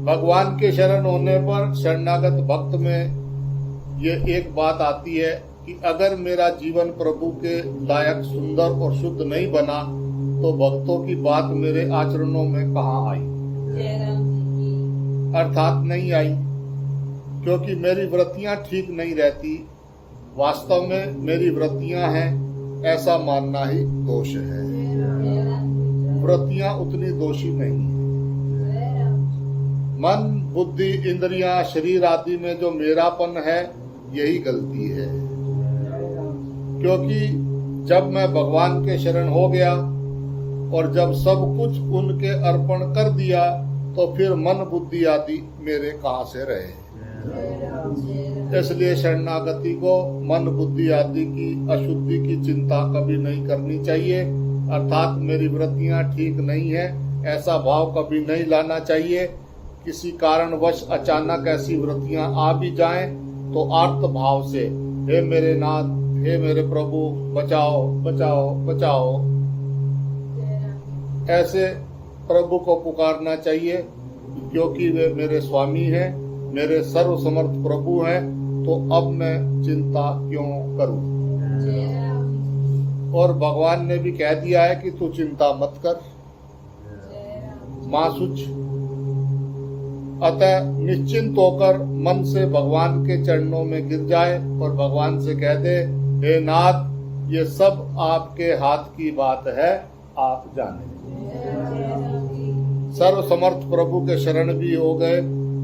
भगवान के शरण होने पर शरणागत भक्त में ये एक बात आती है कि अगर मेरा जीवन प्रभु के लायक सुंदर और शुद्ध नहीं बना तो भक्तों की बात मेरे आचरणों में कहाँ आई, अर्थात नहीं आई, क्योंकि मेरी वृत्तियां ठीक नहीं रहती। वास्तव में मेरी वृत्तियां हैं ऐसा मानना ही दोष है, वृत्तियां उतनी दोषी नहीं है। मन, बुद्धि, इंद्रियां, शरीर आदि में जो मेरापन है यही गलती है, क्योंकि जब मैं भगवान के शरण हो गया और जब सब कुछ उनके अर्पण कर दिया तो फिर मन, बुद्धि आदि मेरे कहाँ से रहे। इसलिए शरणागति को मन, बुद्धि आदि की अशुद्धि की चिंता कभी नहीं करनी चाहिए, अर्थात मेरी वृत्तियां ठीक नहीं है ऐसा भाव कभी नहीं लाना चाहिए। किसी कारणवश अचानक ऐसी वृत्तियां आ भी जाएं तो आर्त भाव से हे मेरे नाथ, हे मेरे प्रभु, बचाओ बचाओ बचाओ, ऐसे प्रभु को पुकारना चाहिए, क्योंकि वे मेरे स्वामी हैं, मेरे सर्वसमर्थ प्रभु हैं, तो अब मैं चिंता क्यों करूं। और भगवान ने भी कह दिया है कि तू चिंता मत कर, मासुच। अतः निश्चिंत होकर मन से भगवान के चरणों में गिर जाए और भगवान से कह दे, हे नाथ, ये सब आपके हाथ की बात है, आप जाने। सर्व समर्थ प्रभु के शरण भी हो गए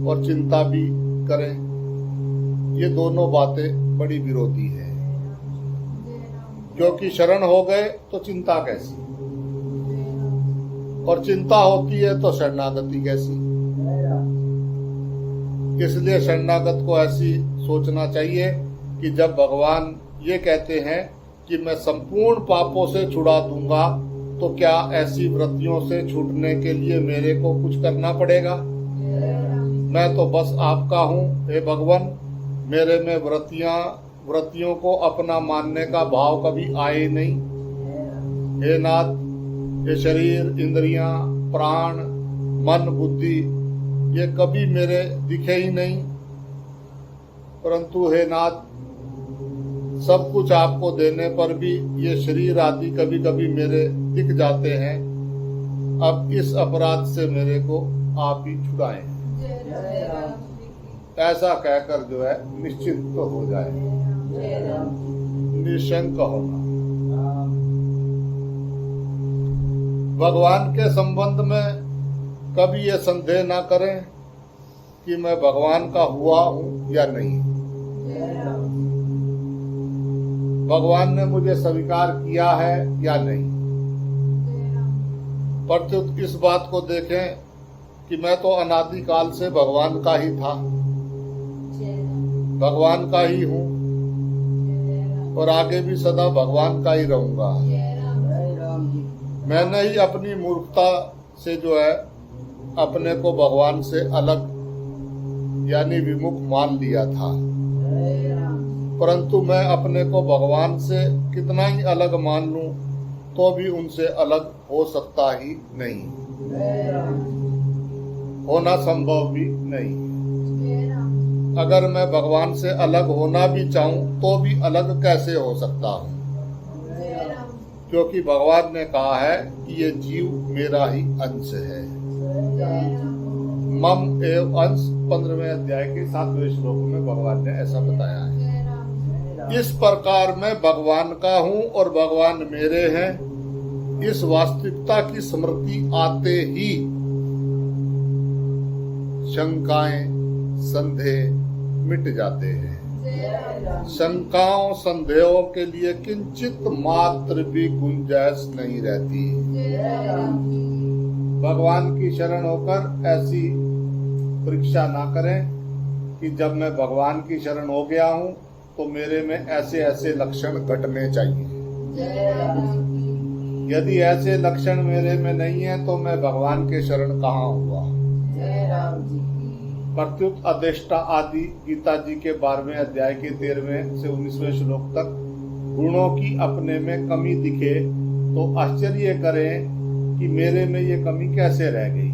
और चिंता भी करें, ये दोनों बातें बड़ी विरोधी है, क्योंकि शरण हो गए तो चिंता कैसी, और चिंता होती है तो शरणागति कैसी। इसलिए शरणागत को ऐसी सोचना चाहिए कि जब भगवान ये कहते हैं कि मैं संपूर्ण पापों से छुड़ा दूंगा, तो क्या ऐसी वृत्तियों से छूटने के लिए मेरे को कुछ करना पड़ेगा? मैं तो बस आपका हूँ, हे भगवान। मेरे में वृत्तियों को अपना मानने का भाव कभी आए नहीं। हे नाथ, ये शरीर, इंद्रियां, प्राण, मन, बुद्धि ये कभी मेरे दिखे ही नहीं, परंतु हे नाथ, सब कुछ आपको देने पर भी ये शरीर आदि कभी कभी मेरे दिख जाते हैं। अब इस अपराध से मेरे को आप ही छुड़ाएं। ऐसा कहकर जो है निश्चिंत तो हो जाए, निशंक होना। भगवान के संबंध में कभी ये संदेह ना करें कि मैं भगवान का हुआ हूं या नहीं। भगवान ने मुझे स्वीकार किया है या नहीं, प्रत्युत इस बात को देखें कि मैं तो अनादिकाल से भगवान का ही था, भगवान का ही हूँ और आगे भी सदा भगवान का ही रहूंगा। मैंने ही अपनी मूर्खता से जो है अपने को भगवान से अलग यानी विमुख मान लिया था, परंतु मैं अपने को भगवान से कितना ही अलग मान लूं तो भी उनसे अलग हो सकता ही नहीं, होना संभव भी नहीं। अगर मैं भगवान से अलग होना भी चाहूं तो भी अलग कैसे हो सकता हूं, क्योंकि भगवान ने कहा है कि ये जीव मेरा ही अंश है। मम एव अंश 15वें अध्याय के 7वें श्लोक में भगवान ने ऐसा बताया है। इस प्रकार मैं भगवान का हूँ और भगवान मेरे हैं, इस वास्तविकता की स्मृति आते ही शंकाएं संदेह मिट जाते हैं। शंकाओं संदेहों के लिए किंचित मात्र भी गुंजाइश नहीं रहती। भगवान की शरण होकर ऐसी परीक्षा ना करें कि जब मैं भगवान की शरण हो गया हूँ तो मेरे में ऐसे ऐसे लक्षण घटने चाहिए। यदि ऐसे लक्षण मेरे में नहीं है तो मैं भगवान के शरण कहाँ हुआ। प्रत्युत अदेष्टा आदि गीता जी के 12वें अध्याय के 13वें से 19वें श्लोक तक गुणों की अपने में कमी दिखे तो आश्चर्य करें कि मेरे में ये कमी कैसे रह गई।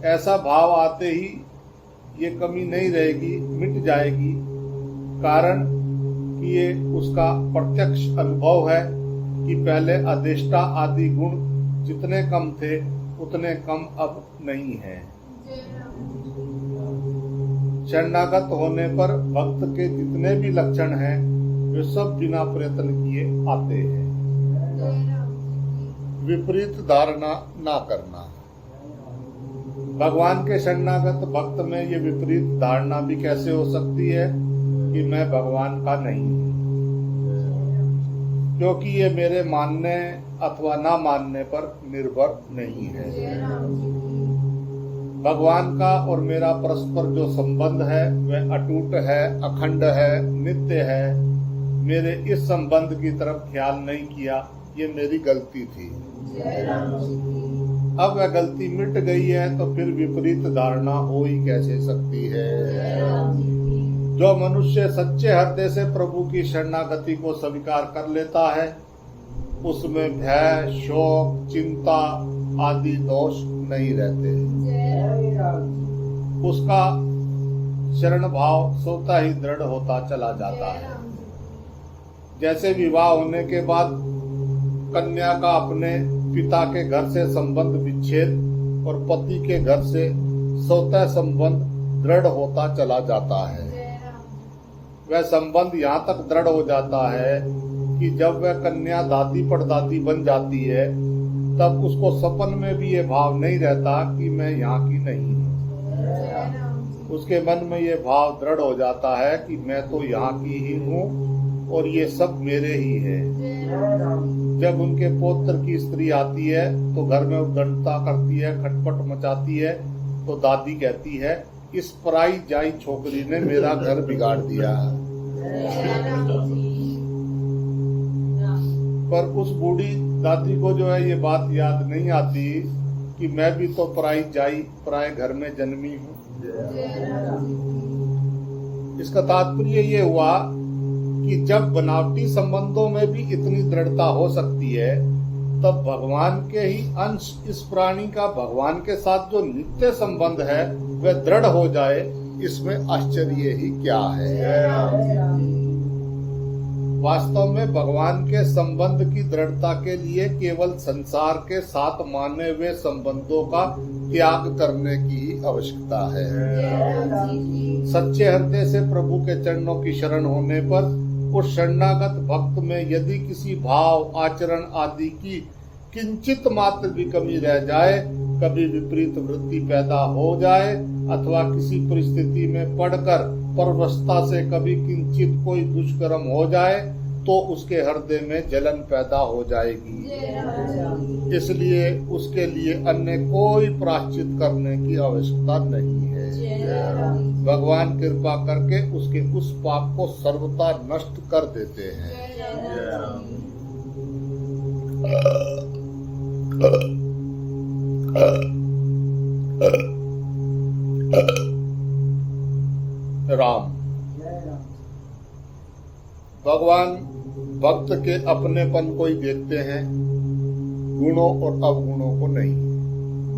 ऐसा भाव आते ही ये कमी नहीं रहेगी, मिट जाएगी। कारण कि ये उसका प्रत्यक्ष अनुभव है कि पहले अदेष्टा आदि गुण जितने कम थे उतने कम अब नहीं है। शरणागत होने पर भक्त के जितने भी लक्षण हैं वे सब बिना प्रयत्न किए आते हैं। विपरीत धारणा ना करना। भगवान के शरणागत भक्त में ये विपरीत धारणा भी कैसे हो सकती है कि मैं भगवान का नहीं हूँ, क्योंकि ये मेरे मानने अथवा ना मानने पर निर्भर नहीं है। भगवान का और मेरा परस्पर जो संबंध है वह अटूट है, अखंड है, नित्य है। मेरे इस संबंध की तरफ ख्याल नहीं किया, ये मेरी गलती थी। अब वह गलती मिट गई है तो फिर विपरीत धारणा हो ही कैसे सकती है। जो मनुष्य सच्चे हृदय से प्रभु की शरणागति को स्वीकार कर लेता है उसमें भय, शोक, चिंता आदि दोष नहीं रहते। उसका शरण भाव स्वतः ही दृढ़ होता चला जाता है। जैसे विवाह होने के बाद कन्या का अपने पिता के घर से संबंध विच्छेद और पति के घर से स्वतः संबंध दृढ़ होता चला जाता है। वह संबंध यहाँ तक दृढ़ हो जाता है कि जब वह कन्या दादी परदादी बन जाती है तब उसको सपन में भी ये भाव नहीं रहता कि मैं यहाँ की नहीं हूँ। उसके मन में ये भाव दृढ़ हो जाता है कि मैं तो यहाँ की ही हूँ और ये सब मेरे ही है। जब उनके पौत्र की स्त्री आती है तो घर में उद्दंडता करती है, खटपट मचाती है, तो दादी कहती है इस पराई जाई छोकरी ने मेरा घर बिगाड़ दिया। पर उस बूढ़ी दादी को जो है ये बात याद नहीं आती कि मैं भी तो पराई जाई पराए घर में जन्मी हूँ। इसका तात्पर्य ये हुआ कि जब बनावटी संबंधों में भी इतनी दृढ़ता हो सकती है तब भगवान के ही अंश इस प्राणी का भगवान के साथ जो नित्य संबंध है वह दृढ़ हो जाए, इसमें आश्चर्य ही क्या है। वास्तव में भगवान के संबंध की दृढ़ता के लिए केवल संसार के साथ माने हुए संबंधों का त्याग करने की आवश्यकता है। सच्चे हृदय से प्रभु के चरणों की शरण होने पर उस शरणागत भक्त में यदि किसी भाव, आचरण आदि की किंचित मात्र भी कमी रह जाए, कभी विपरीत वृत्ति पैदा हो जाए अथवा किसी परिस्थिति में पड़कर परवशता से कभी किंचित कोई दुष्कर्म हो जाए तो उसके हृदय में जलन पैदा हो जाएगी। जय राम जी इसलिए उसके लिए अन्य कोई प्रायश्चित करने की आवश्यकता नहीं है। जय राम जी भगवान कृपा करके उसके उस पाप को सर्वथा नष्ट कर देते हैं। जय राम जी राम भगवान भक्त के अपनेपन को ही देखते हैं, गुणों और अवगुणों को नहीं।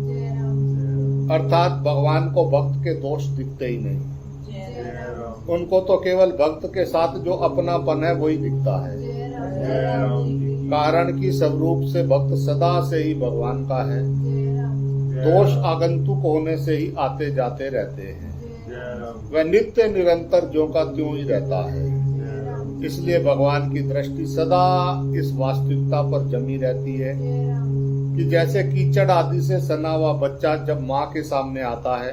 जय राम अर्थात भगवान को भक्त के दोष दिखते ही नहीं। जय राम उनको तो केवल भक्त के साथ जो अपनापन है वही दिखता है। जय राम जी कारण कि स्वरूप से भक्त सदा से ही भगवान का है। जय राम दोष आगंतुक होने से ही आते जाते रहते हैं। जय राम वह नित्य निरंतर ज्यों का त्यों ही रहता है। जय राम इसलिए भगवान की दृष्टि सदा इस वास्तविकता पर जमी रहती है जय राम कि जैसे कीचड़ आदि से सना हुआ बच्चा जब माँ के सामने आता है,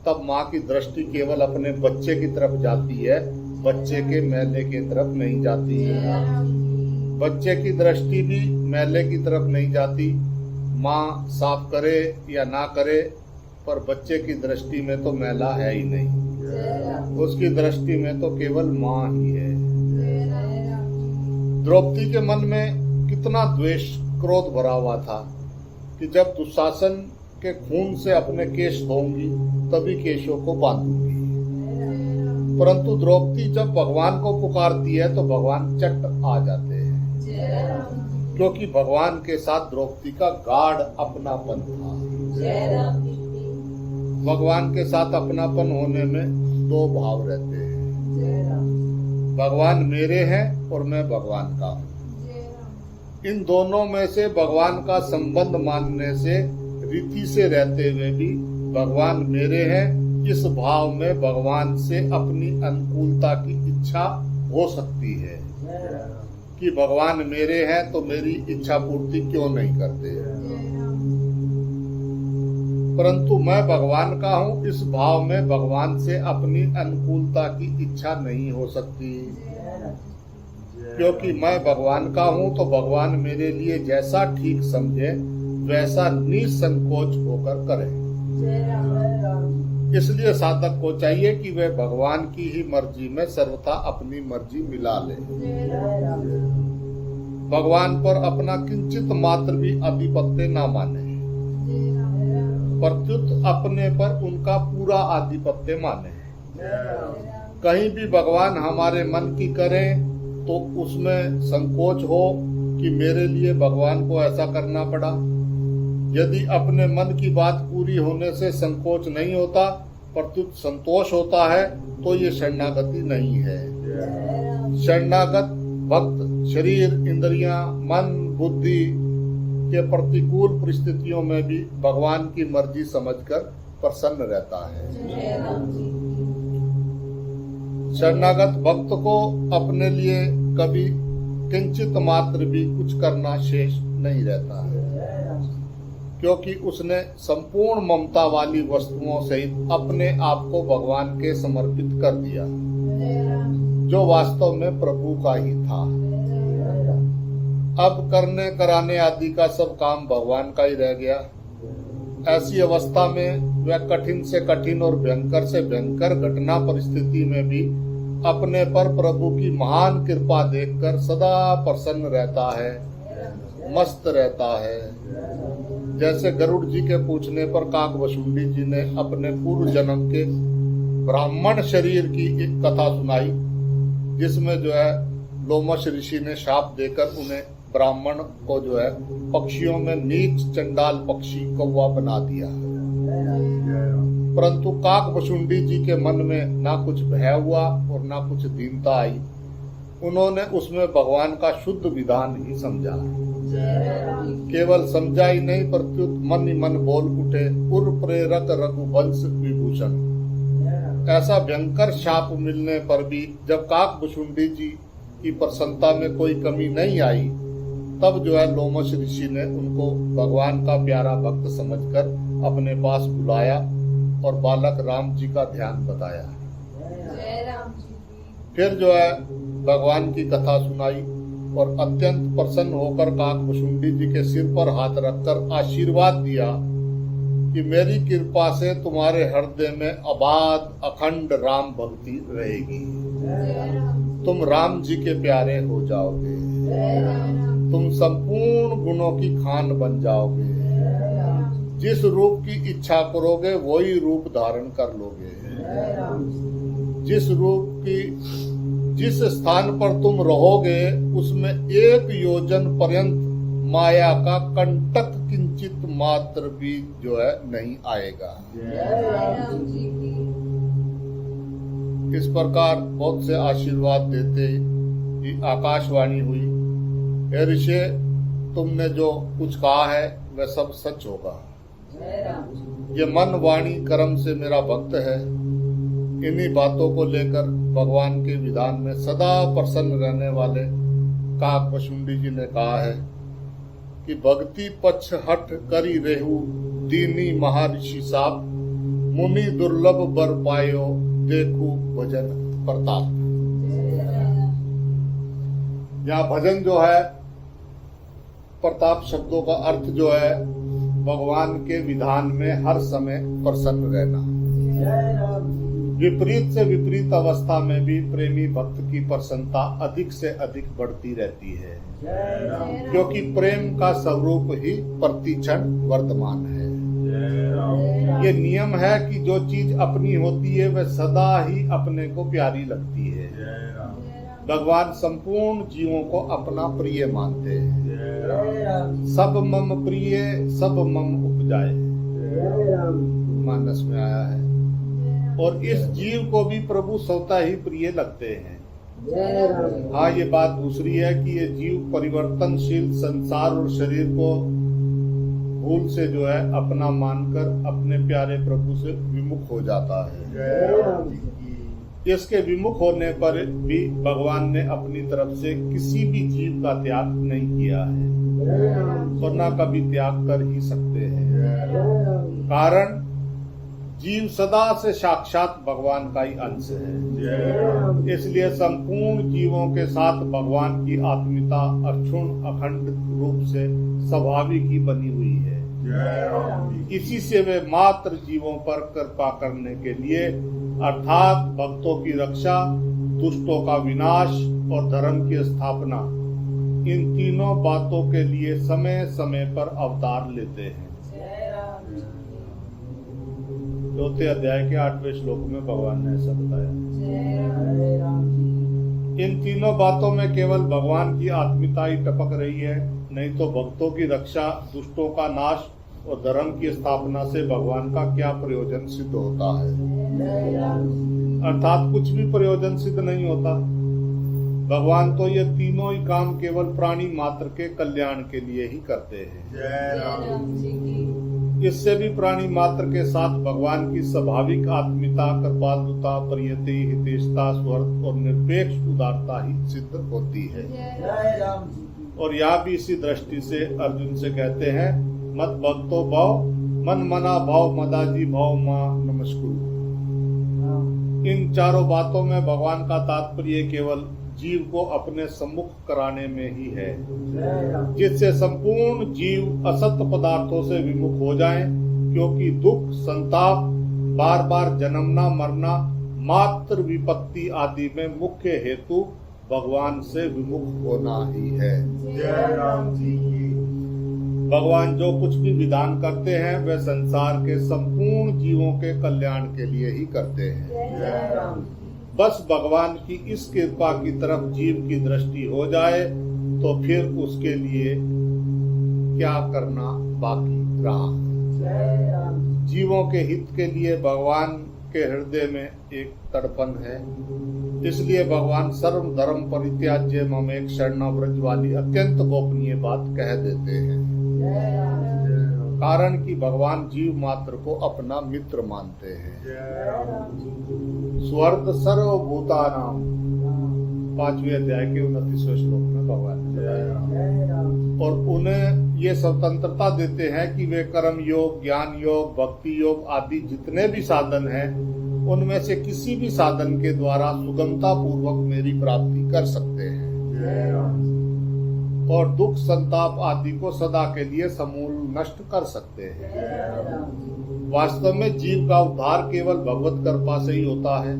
तब माँ की दृष्टि केवल अपने बच्चे की तरफ जाती है, बच्चे के मैले की तरफ नहीं जाती जय है। राम जी बच्चे की दृष्टि भी मैले की तरफ नहीं जाती। माँ साफ करे या ना करे, पर बच्चे की दृष्टि में तो मैला है ही नहीं। जय राम उसकी दृष्टि में तो केवल माँ ही है। जय राम जी द्रौपदी के मन में कितना द्वेष क्रोध भरा हुआ था कि जब दुशासन के खून से अपने केश धोऊंगी तभी केशों को बांधूंगी। जय राम परंतु द्रौपदी जब भगवान को पुकारती है तो भगवान चट आ जाते हैं, जय राम जी क्योंकि भगवान के साथ द्रौपदी का गाढ़ अपनापन था। जय राम जी भगवान के साथ अपनापन होने में दो भाव रहते हैं, जय राम भगवान मेरे हैं और मैं भगवान का हूँ। जय राम इन दोनों में से भगवान का संबंध मानने से रीति से रहते हुए भी भगवान मेरे हैं, इस भाव में भगवान से अपनी अनुकूलता की इच्छा हो सकती है कि भगवान मेरे हैं तो मेरी इच्छा पूर्ति क्यों नहीं करते। जय राम परंतु मैं भगवान का हूँ, इस भाव में भगवान से अपनी अनुकूलता की इच्छा नहीं हो सकती, क्योंकि मैं भगवान का हूँ तो भगवान मेरे लिए जैसा ठीक समझे वैसा निसंकोच होकर करे। जय राम इसलिए साधक को चाहिए कि वह भगवान की ही मर्जी में सर्वथा अपनी मर्जी मिला ले। जय राम भगवान पर अपना किंचित मात्र भी आधिपत्य न माने, जय राम प्रत्युत अपने पर उनका पूरा आधिपत्य माने। जय राम कहीं भी भगवान हमारे मन की करें तो उसमें संकोच हो कि मेरे लिए भगवान को ऐसा करना पड़ा। यदि अपने मन की बात पूरी होने से संकोच नहीं होता, प्रत्युत संतोष होता है, तो ये शरणागति नहीं है। शरणागत भक्त शरीर, इंद्रियां, मन, बुद्धि के प्रतिकूल परिस्थितियों में भी भगवान की मर्जी समझकर प्रसन्न रहता है। जय राम शरणागत भक्त को अपने लिए कभी किंचित मात्र भी कुछ करना शेष नहीं रहता है, क्योंकि उसने संपूर्ण ममता वाली वस्तुओं सहित अपने आप को भगवान के समर्पित कर दिया, जो वास्तव में प्रभु का ही था। अब करने कराने आदि का सब काम भगवान का ही रह गया। ऐसी अवस्था में वह कठिन से कठिन और भयंकर से भयंकर घटना परिस्थिति में भी अपने पर प्रभु की महान कृपा देखकर सदा प्रसन्न रहता है, मस्त रहता है। जैसे गरुड़ जी के पूछने पर काकभुशुंडी जी ने अपने पूर्व जन्म के ब्राह्मण शरीर की एक कथा सुनाई, जिसमें जो है लोमश ऋषि ने शाप देकर उन्हें ब्राह्मण को जो है पक्षियों में नीच चंडाल पक्षी कौवा बना दिया। परंतु काकभुशुंडी जी के मन में ना कुछ भय हुआ और ना कुछ दीनता आई। उन्होंने उसमें भगवान का शुद्ध विधान ही समझा। केवल समझा ही नहीं, प्रत्युत मन ही मन बोल उठे, उर प्रेरक रघुवंश विभूषण। ऐसा भयंकर शाप मिलने पर भी जब काकभुशुंडी जी की प्रसन्नता में कोई कमी नहीं आई, तब जो है लोमश ऋषि ने उनको भगवान का प्यारा भक्त समझकर अपने पास बुलाया और बालक राम जी का ध्यान बताया। फिर जो है भगवान की कथा सुनाई और अत्यंत प्रसन्न होकर काकभुशुंडी जी के सिर पर हाथ रखकर आशीर्वाद दिया कि मेरी कृपा से तुम्हारे हृदय में अबाध अखंड राम भक्ति रहेगी। तुम राम जी के प्यारे हो जाओगे। तुम संपूर्ण गुणों की खान बन जाओगे। जिस रूप की इच्छा करोगे वही रूप धारण कर लोगे। जिस स्थान पर तुम रहोगे उसमें 1 योजन पर्यंत माया का कंटक किंचित मात्र भी जो है नहीं आएगा। इस प्रकार बहुत से आशीर्वाद देते ही आकाशवाणी हुई, हे ऋषि, तुमने जो कुछ कहा है वह सब सच होगा। ये मन वाणी कर्म से मेरा भक्त है। इन्हीं बातों को लेकर भगवान के विधान में सदा प्रसन्न रहने वाले काकभुशुंडी जी ने कहा है कि भक्ति पक्ष हट करी रेहू दीनी महर्षि साप, मुनि दुर्लभ बर पायो देखू भजन प्रताप। यहाँ भजन जो है, प्रताप शब्दों का अर्थ जो है भगवान के विधान में हर समय प्रसन्न रहना। विपरीत से विपरीत अवस्था में भी प्रेमी भक्त की प्रसन्नता अधिक से अधिक बढ़ती रहती है, क्योंकि प्रेम का स्वरूप ही प्रतिक्षण वर्तमान है। ये नियम है कि जो चीज अपनी होती है वह सदा ही अपने को प्यारी लगती है। भगवान संपूर्ण जीवों को अपना प्रिय मानते हैं। सब मम प्रिय सब मम उपजाए, मानस में आया है। और इस जीव को भी प्रभु स्वतः ही प्रिय लगते हैं। हाँ, ये बात दूसरी है कि ये जीव परिवर्तनशील संसार और शरीर को भूल से जो है अपना मानकर अपने प्यारे प्रभु से विमुख हो जाता है। इसके विमुख होने पर भी भगवान ने अपनी तरफ से किसी भी जीव का त्याग नहीं किया है और न कभी त्याग कर ही सकते हैं। कारण जीव सदा से साक्षात भगवान का ही अंश है। इसलिए संपूर्ण जीवों के साथ भगवान की आत्मीयता अक्षुण अखंड रूप से स्वाभाविक ही बनी हुई है। इसी से वे मात्र जीवों पर कृपा करने के लिए अर्थात भक्तों की रक्षा, दुष्टों का विनाश और धर्म की स्थापना, इन तीनों बातों के लिए समय समय पर अवतार लेते हैं। 4 अध्याय के 8वें श्लोक में भगवान ने ऐसा बताया। इन तीनों बातों में केवल भगवान की आत्मीयता ही टपक रही है, नहीं तो भक्तों की रक्षा, दुष्टों का नाश और धर्म की स्थापना से भगवान का क्या प्रयोजन सिद्ध होता है। अर्थात कुछ भी प्रयोजन सिद्ध नहीं होता। भगवान तो ये तीनों ही काम केवल प्राणी मात्र के कल्याण के लिए ही करते हैं। इससे भी प्राणी मात्र के साथ भगवान की स्वाभाविक आत्मीयता, कृपालुता, प्रियति, हितेशता, स्वर्ग और निरपेक्ष उदारता ही सिद्ध होती है। और यहाँ भी इसी दृष्टि से अर्जुन से कहते हैं, मत भक्तो भाव मन मना भाव मदाजी भाव मां नमस्कुरु। इन चारों बातों में भगवान का तात्पर्य केवल जीव को अपने सम्मुख कराने में ही है, जिससे संपूर्ण जीव असत पदार्थों से विमुख हो जाएं, क्योंकि दुख, संताप, बार बार जन्मना मरना, मात्र विपत्ति आदि में मुख्य हेतु भगवान से विमुख होना ही है। जय राम जी की। भगवान जो कुछ भी विधान करते हैं वह संसार के संपूर्ण जीवों के कल्याण के लिए ही करते हैं। बस भगवान की इस कृपा की तरफ जीव की दृष्टि हो जाए तो फिर उसके लिए क्या करना बाकी रहा। जीवों के हित के लिए भगवान के हृदय में एक तड़पन है। इसलिए भगवान सर्व धर्म परित्याज्य मम एक शरणं व्रज वाली अत्यंत गोपनीय बात कह देते हैं। कारण कि भगवान जीव मात्र को अपना मित्र मानते हैं। स्वर्ग सर्वभूतानां 5वें अध्याय के 29वें श्लोक में भगवान ने बताया। और उन्हें ये स्वतंत्रता देते हैं कि वे कर्म योग, ज्ञान योग, भक्ति योग आदि जितने भी साधन हैं उनमें से किसी भी साधन के द्वारा सुगमता पूर्वक मेरी प्राप्ति कर सकते हैं जय राम जी। और दुख संताप आदि को सदा के लिए समूल नष्ट कर सकते हैं। जय राम जी। वास्तव में जीव का उद्धार केवल भगवत कृपा से ही होता है।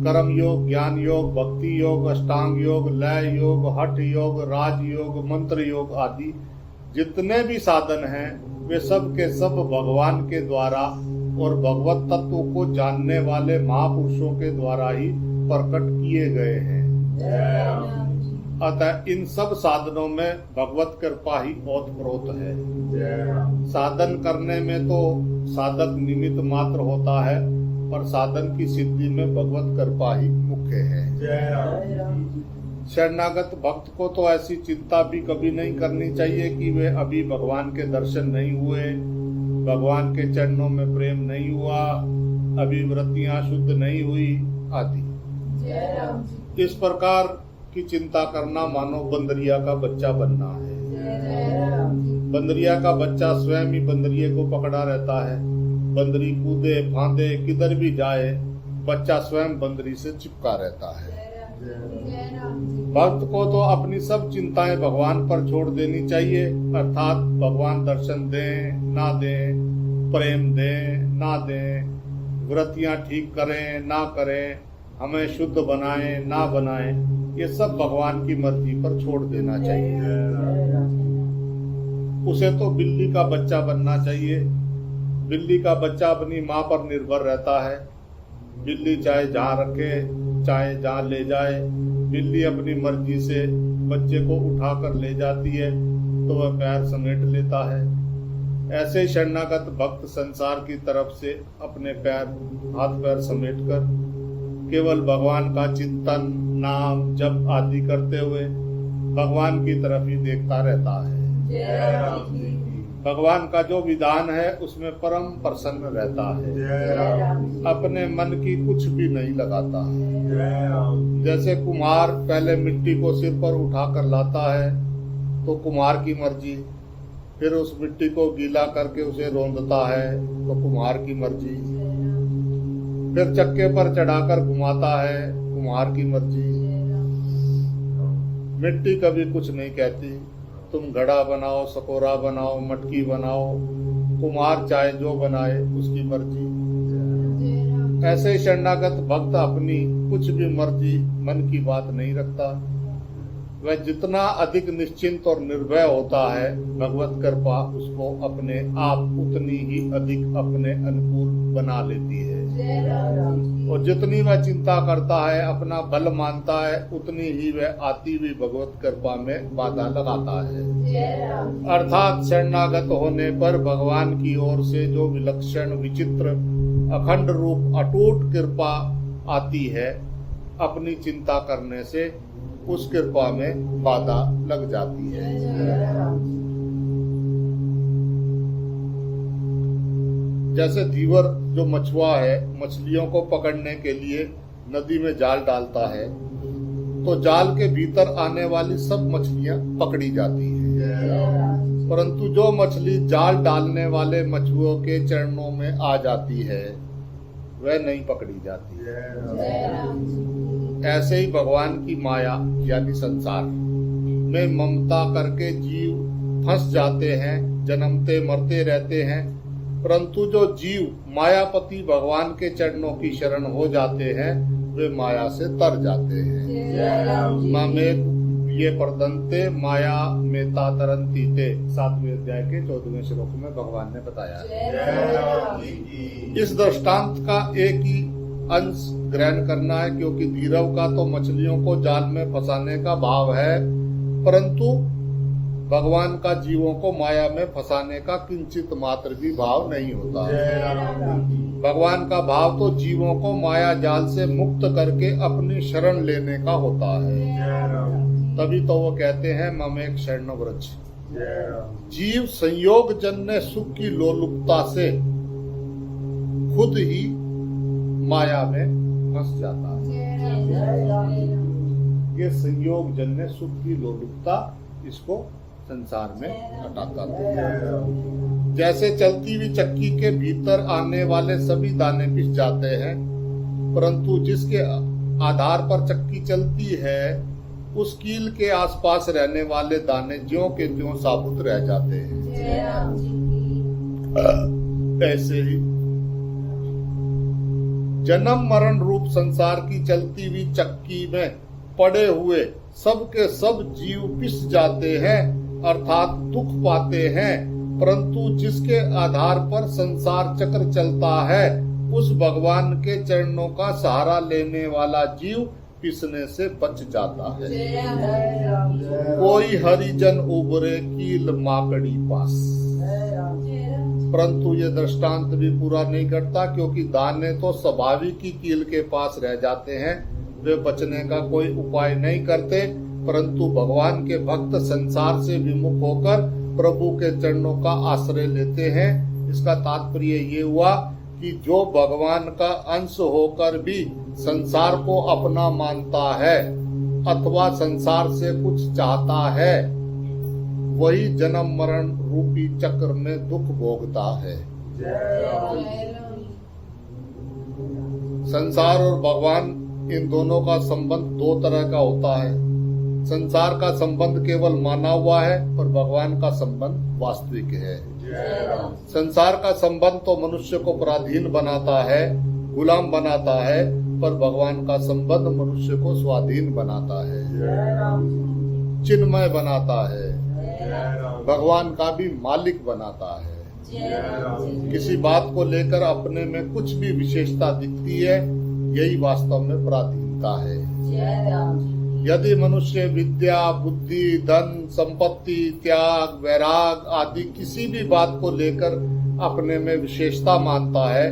कर्म योग, ज्ञान योग, भक्ति योग, अष्टांग योग, लय योग, हठ योग, राज योग, मंत्र योग आदि जितने भी साधन हैं वे सब के सब भगवान के द्वारा और भगवत तत्व को जानने वाले महापुरुषों के द्वारा ही प्रकट किए गए हैं। जय राम जी। अतः इन सब साधनों में भगवत कृपा ही ओतप्रोत है। जय राम। साधन करने में तो साधक निमित्त मात्र होता है, पर साधन की सिद्धि में भगवत कृपा ही मुख्य है। जय राम जी। शरणागत भक्त को तो ऐसी चिंता भी कभी नहीं करनी चाहिए कि वे अभी भगवान के दर्शन नहीं हुए, भगवान के चरणों में प्रेम नहीं हुआ, अभी वृत्तियां शुद्ध नहीं हुई आदि। जय राम जी। इस प्रकार की चिंता करना मानो बंदरिया का बच्चा बनना है। जय राम जी। बंदरिया का बच्चा स्वयं ही बंदरिये को पकड़ा रहता है। बंदरी कूदे फांदे किधर भी जाए, बच्चा स्वयं बंदरी से चिपका रहता है। जय राम जी। भक्त को तो अपनी सब चिंताएं भगवान पर छोड़ देनी चाहिए, अर्थात भगवान दर्शन दें ना दें, प्रेम दें ना दें, व्रतियां ठीक करें ना करें, हमें शुद्ध बनाएं ना बनाएं, ये सब भगवान की मर्जी पर छोड़ देना चाहिए। जय राम जी। उसे तो बिल्ली का बच्चा बनना चाहिए। बिल्ली का बच्चा अपनी माँ पर निर्भर रहता है। बिल्ली चाहे जहाँ रखे चाहे जहाँ ले जाए, बिल्ली अपनी मर्जी से बच्चे को उठाकर ले जाती है तो वह पैर समेट लेता है। ऐसे ही शरणागत भक्त संसार की तरफ से अपने हाथ पैर समेटकर केवल भगवान का चिंतन, नाम, जप आदि करते हुए भगवान की तरफ ही देखता रहता है। जय राम जी। भगवान का जो विधान है उसमें परम प्रसन्न रहता है। जय राम जी। अपने मन की कुछ भी नहीं लगाता है। जय राम जी। जैसे कुम्हार पहले मिट्टी को सिर पर उठाकर लाता है तो कुम्हार की मर्जी, फिर उस मिट्टी को गीला करके उसे रौंदता है तो कुम्हार की मर्जी, फिर चक्के पर चढ़ाकर घुमाता है, कुम्हार की मर्जी। मिट्टी कभी कुछ नहीं कहती। तुम घड़ा बनाओ, सकोरा बनाओ, मटकी बनाओ, कुम्हार चाहे जो बनाए उसकी मर्जी। ऐसे ही शरणागत भक्त अपनी कुछ भी मर्जी, मन की बात नहीं रखता। वह जितना अधिक निश्चिंत और निर्भय होता है, भगवत कृपा उसको अपने आप उतनी ही अधिक अपने अनुकूल बना लेती है। और जितनी वह चिंता करता है, अपना बल मानता है, उतनी ही वह आती हुई भगवत कृपा में बाधा लगाता है। अर्थात शरणागत होने पर भगवान की ओर से जो विलक्षण, विचित्र, अखंड रूप अटूट कृपा आती है, अपनी चिंता करने से उस कृपा में बाधा लग जाती है। जैसे धीवर जो मछुआ है, मछलियों को पकड़ने के लिए नदी में जाल डालता है तो जाल के भीतर आने वाली सब मछलियां पकड़ी जाती हैं, परंतु जो मछली जाल डालने वाले मछुओं के चरणों में आ जाती है वह नहीं पकड़ी जाती। ऐसे ही भगवान की माया यानी संसार में ममता करके जीव फंस जाते हैं, जन्मते मरते रहते हैं, परंतु जो जीव मायापति भगवान के चरणों की शरण हो जाते हैं वे माया से तर जाते हैं। ममेत ये परदंते माया मेता तरंती ते, 7वें अध्याय के 14वें श्लोक में भगवान ने बताया है। इस दृष्टांत का एक ही अंश ग्रहण करना है, क्योंकि धीरव का तो मछलियों को जाल में फंसाने का भाव है, परंतु भगवान का जीवों को माया में फंसाने का किंचित मात्र भी भाव नहीं होता। भगवान का भाव तो जीवों को माया जाल से मुक्त करके अपनी शरण लेने का होता है। तभी तो वो कहते हैं ममेक शरण व्रज। जीव संयोग जन्य सुख की लोलुपता से खुद ही माया में फंस जाता है। ये संयोग जन्य सुख की लोलुपता इसको संसार में हटाता है। जैसे चलती हुई चक्की के भीतर आने वाले सभी दाने पिस जाते हैं, परंतु जिसके आधार पर चक्की चलती है उस कील के आसपास रहने वाले दाने ज्यों के त्यों साबुत रह जाते हैं। जय राम जी की। ऐसे ही जन्म मरण रूप संसार की चलती हुई चक्की में पड़े हुए सब के सब जीव पिस जाते हैं, अर्थात दुख पाते हैं, परंतु जिसके आधार पर संसार चक्र चलता है उस भगवान के चरणों का सहारा लेने वाला जीव पिसने से बच जाता है। जय राम जी की। कोई हरिजन उबरे कील माकड़ी पास। जय राम जी की। परंतु ये दृष्टांत भी पूरा नहीं करता, क्योंकि दाने तो स्वाभाविक ही कील के पास रह जाते हैं, वे बचने का कोई उपाय नहीं करते, परंतु भगवान के भक्त संसार से विमुख होकर प्रभु के चरणों का आश्रय लेते हैं। इसका तात्पर्य ये हुआ कि जो भगवान का अंश होकर भी संसार को अपना मानता है अथवा संसार से कुछ चाहता है, वही जन्म मरण रूपी चक्र में दुख भोगता है। जय राम जी। संसार और भगवान, इन दोनों का संबंध दो तरह का होता है। संसार का संबंध केवल माना हुआ है और भगवान का संबंध वास्तविक है। जय राम। संसार का संबंध तो मनुष्य को पराधीन बनाता है, गुलाम बनाता है, पर भगवान का संबंध मनुष्य को स्वाधीन बनाता है, जय राम जी। चिन्मय बनाता है, जय राम। भगवान का भी मालिक बनाता है। जय राम जी। किसी बात को लेकर अपने में कुछ भी विशेषता दिखती है, यही वास्तव में पराधीनता है। जय राम जी। यदि मनुष्य विद्या, बुद्धि, धन, संपत्ति, त्याग, वैराग आदि किसी भी बात को लेकर अपने में विशेषता मानता है,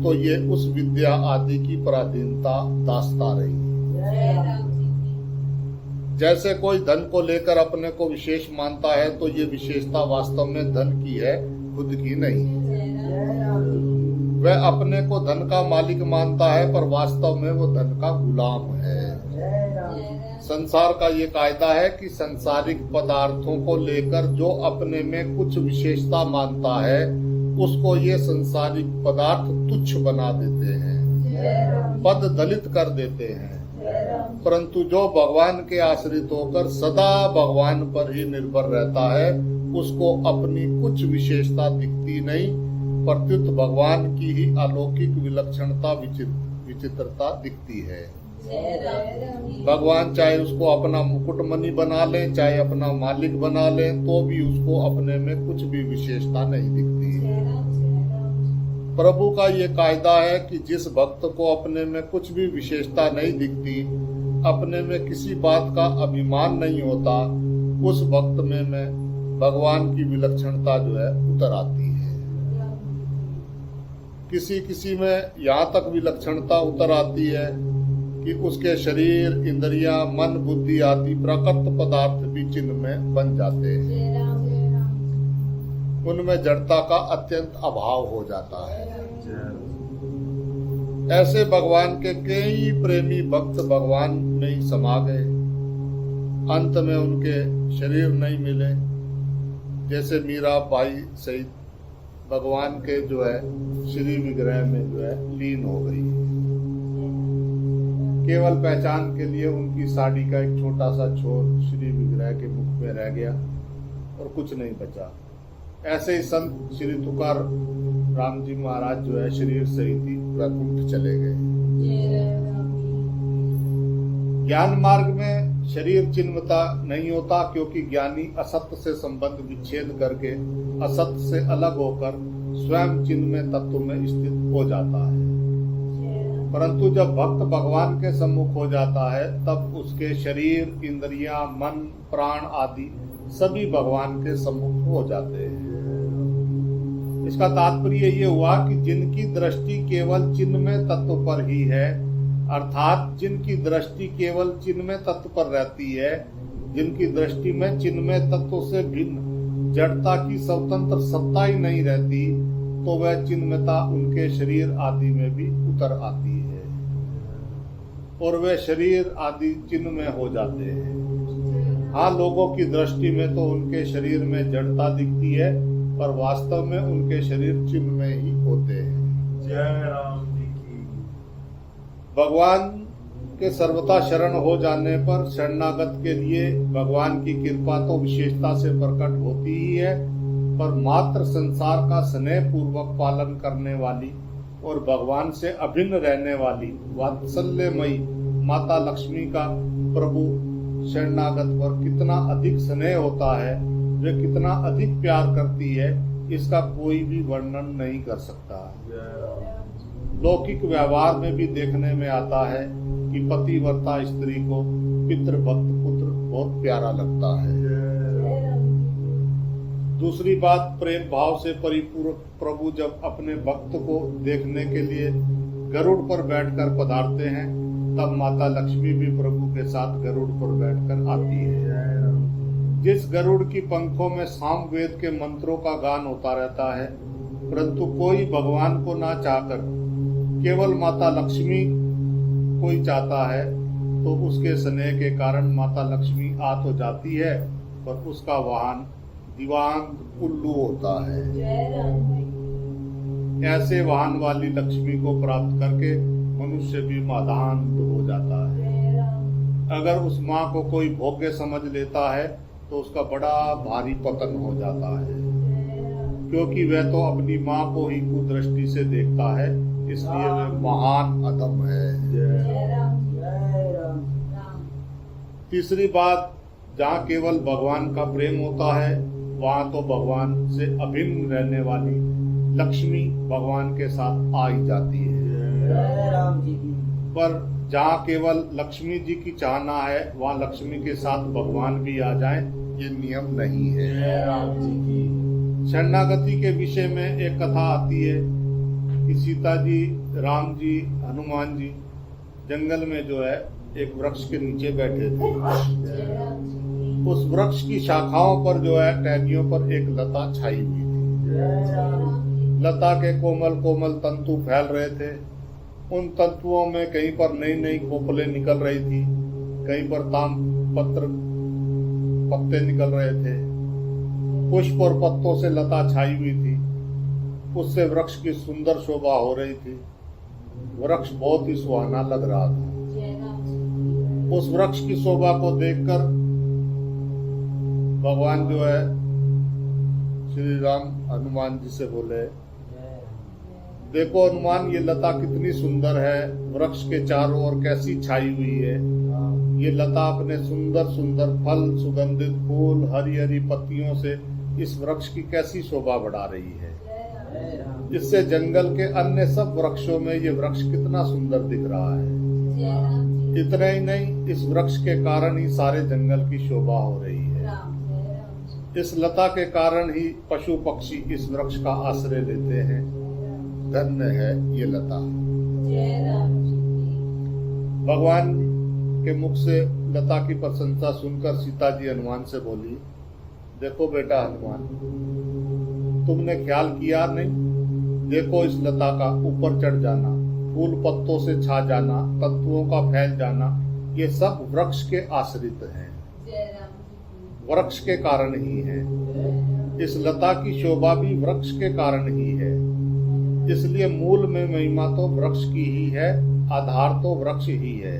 तो ये उस विद्या आदि की पराधीनता दास्ता रही। जय राम जी। जैसे कोई धन को लेकर अपने को विशेष मानता है, तो ये विशेषता वास्तव में धन की है, खुद की नहीं। जय राम जी। वह अपने को धन का मालिक मानता है, पर वास्तव में वो धन का गुलाम है। जय राम जी। संसार का ये कायदा है कि सांसारिक पदार्थों को लेकर जो अपने में कुछ विशेषता मानता है, उसको ये सांसारिक पदार्थ तुच्छ बना देते हैं, जय राम। पद दलित कर देते हैं। जय राम। परंतु जो भगवान के आश्रित होकर सदा भगवान पर ही निर्भर रहता है, उसको अपनी कुछ विशेषता दिखती नहीं, प्रत्युत भगवान की ही अलौकिक विलक्षणता, विचित्रता दिखती है। जय राम जी। भगवान चाहे उसको अपना मुकुटमणि बना ले, चाहे अपना मालिक बना ले, तो भी उसको अपने में कुछ भी विशेषता नहीं दिखती। जय राम। प्रभु का ये कायदा है कि जिस भक्त को अपने में कुछ भी विशेषता नहीं दिखती, अपने में किसी बात का अभिमान नहीं होता, उस भक्त में भगवान की विलक्षणता जो है उतर आती है। किसी किसी में यहाँ तक विलक्षणता उतर आती है कि उसके शरीर, इंद्रियां, मन, बुद्धि आदि प्राकृत पदार्थ भी चिन्ह में बन जाते हैं। उनमें जड़ता का अत्यंत अभाव हो जाता है। ऐसे भगवान के कई प्रेमी भक्त भगवान में ही समा गए, अंत में उनके शरीर नहीं मिले। जैसे मीरा बाई सहित भगवान के जो है श्री विग्रह में जो है लीन हो गई। केवल पहचान के लिए उनकी साड़ी का एक छोटा सा छोर श्री विग्रह के मुख में रह गया और कुछ नहीं बचा। ऐसे ही संत श्री तुकार राम जी महाराज जो है शरीर सहित ही वैकुंठ चले गए। ज्ञान मार्ग में शरीर चिन्हता नहीं होता, क्योंकि ज्ञानी असत्य से संबंध विच्छेद करके असत्य से अलग होकर स्वयं चिन्ह तत्व में स्थित हो जाता है। परंतु जब भक्त भगवान के सम्मुख हो जाता है, तब उसके शरीर, इंद्रियां, मन, प्राण आदि सभी भगवान के सम्मुख हो जाते हैं। इसका तात्पर्य ये हुआ कि जिनकी दृष्टि केवल चिन्हमय तत्व पर ही है, अर्थात जिनकी दृष्टि केवल चिन्हमय तत्व पर रहती है, जिनकी दृष्टि में चिन्हमय तत्व से भिन्न जड़ता की स्वतंत्र सत्ता ही नहीं रहती, तो वह चिन्हमयता उनके शरीर आदि में भी उतर आती है और वे शरीर आदि चिन्ह में हो जाते हैं। हाँ, लोगों की दृष्टि में तो उनके शरीर में जड़ता दिखती है पर वास्तव में उनके शरीर चिन्मय ही होते हैं। जय राम जी की। भगवान के सर्वथा शरण हो जाने पर शरणागत के लिए भगवान की कृपा तो विशेषता से प्रकट होती ही है, पर मात्र संसार का स्नेह पूर्वक पालन करने वाली और भगवान से अभिन्न रहने वाली वात्सल्यमयी माता लक्ष्मी का प्रभु शरणागत पर कितना अधिक स्नेह होता है, वे कितना अधिक प्यार करती है, इसका कोई भी वर्णन नहीं कर सकता। लौकिक व्यवहार में भी देखने में आता है कि पतिव्रता स्त्री को पितृभक्त पुत्र बहुत प्यारा लगता है। दूसरी बात, प्रेम भाव से परिपूर्ण प्रभु जब अपने भक्त को देखने के लिए गरुड़ पर बैठकर पधारते हैं, तब माता लक्ष्मी भी प्रभु के साथ गरुड़ पर बैठकर आती है। जिस गरुड़ की पंखों में सामवेद के मंत्रों का गान होता रहता है, परंतु कोई भगवान को ना चाहकर केवल माता लक्ष्मी को ही चाहता है, तो उसके स्नेह के कारण माता लक्ष्मी आ तो जाती है, पर उसका वाहन दिवांग उल्लू होता है। ऐसे वाहन वाली लक्ष्मी को प्राप्त करके मनुष्य भी माधान्त हो जाता है। अगर उस माँ को कोई भोग्य समझ लेता है तो उसका बड़ा भारी पतन हो जाता है, क्योंकि वह तो अपनी माँ को ही कुदृष्टि से देखता है, इसलिए वह महान अधम है। तीसरी बात, जहाँ केवल भगवान का प्रेम होता है, वहाँ तो भगवान से अभिन्न रहने वाली लक्ष्मी भगवान के साथ आ ही जाती है। पर जहाँ केवल लक्ष्मी जी की चाहना है, वहाँ लक्ष्मी के साथ भगवान भी आ जाएं, ये नियम नहीं है। शरणागति के विषय में एक कथा आती है कि सीता जी, राम जी, हनुमान जी जंगल में जो है एक वृक्ष के नीचे बैठे थे। उस वृक्ष की शाखाओं पर जो है टहनियों पर एक लता छाई हुई थी। लता के कोमल कोमल तंतु फैल रहे थे। उन तंतुओं में कहीं पर नई नई कोपलें निकल रही थी, कहीं पर ताम पत्ते निकल रहे थे। पुष्प और पत्तों से लता छाई हुई थी, उससे वृक्ष की सुंदर शोभा हो रही थी। वृक्ष बहुत ही सुहाना लग रहा था। उस वृक्ष की शोभा को देखकर भगवान जो है श्री राम हनुमान जी से बोले, देखो हनुमान, ये लता कितनी सुंदर है, वृक्ष के चारों ओर कैसी छाई हुई है। ये लता अपने सुंदर सुंदर फल, सुगंधित फूल, हरी हरी पत्तियों से इस वृक्ष की कैसी शोभा बढ़ा रही है। इससे जंगल के अन्य सब वृक्षों में ये वृक्ष कितना सुंदर दिख रहा है। इतना ही नहीं, इस वृक्ष के कारण ही सारे जंगल की शोभा हो रही है। इस लता के कारण ही पशु पक्षी इस वृक्ष का आश्रय लेते हैं। धन्य है ये लता। भगवान के मुख से लता की प्रशंसा सुनकर सीता जी हनुमान से बोली, देखो बेटा हनुमान, तुमने ख्याल किया नहीं? देखो इस लता का ऊपर चढ़ जाना, फूल पत्तों से छा जाना, तंतुओं का फैल जाना, ये सब वृक्ष के आश्रित हैं, वृक्ष के कारण ही है। इस लता की शोभा भी वृक्ष के कारण ही है। इसलिए मूल में महिमा तो वृक्ष की ही है, आधार तो वृक्ष ही है।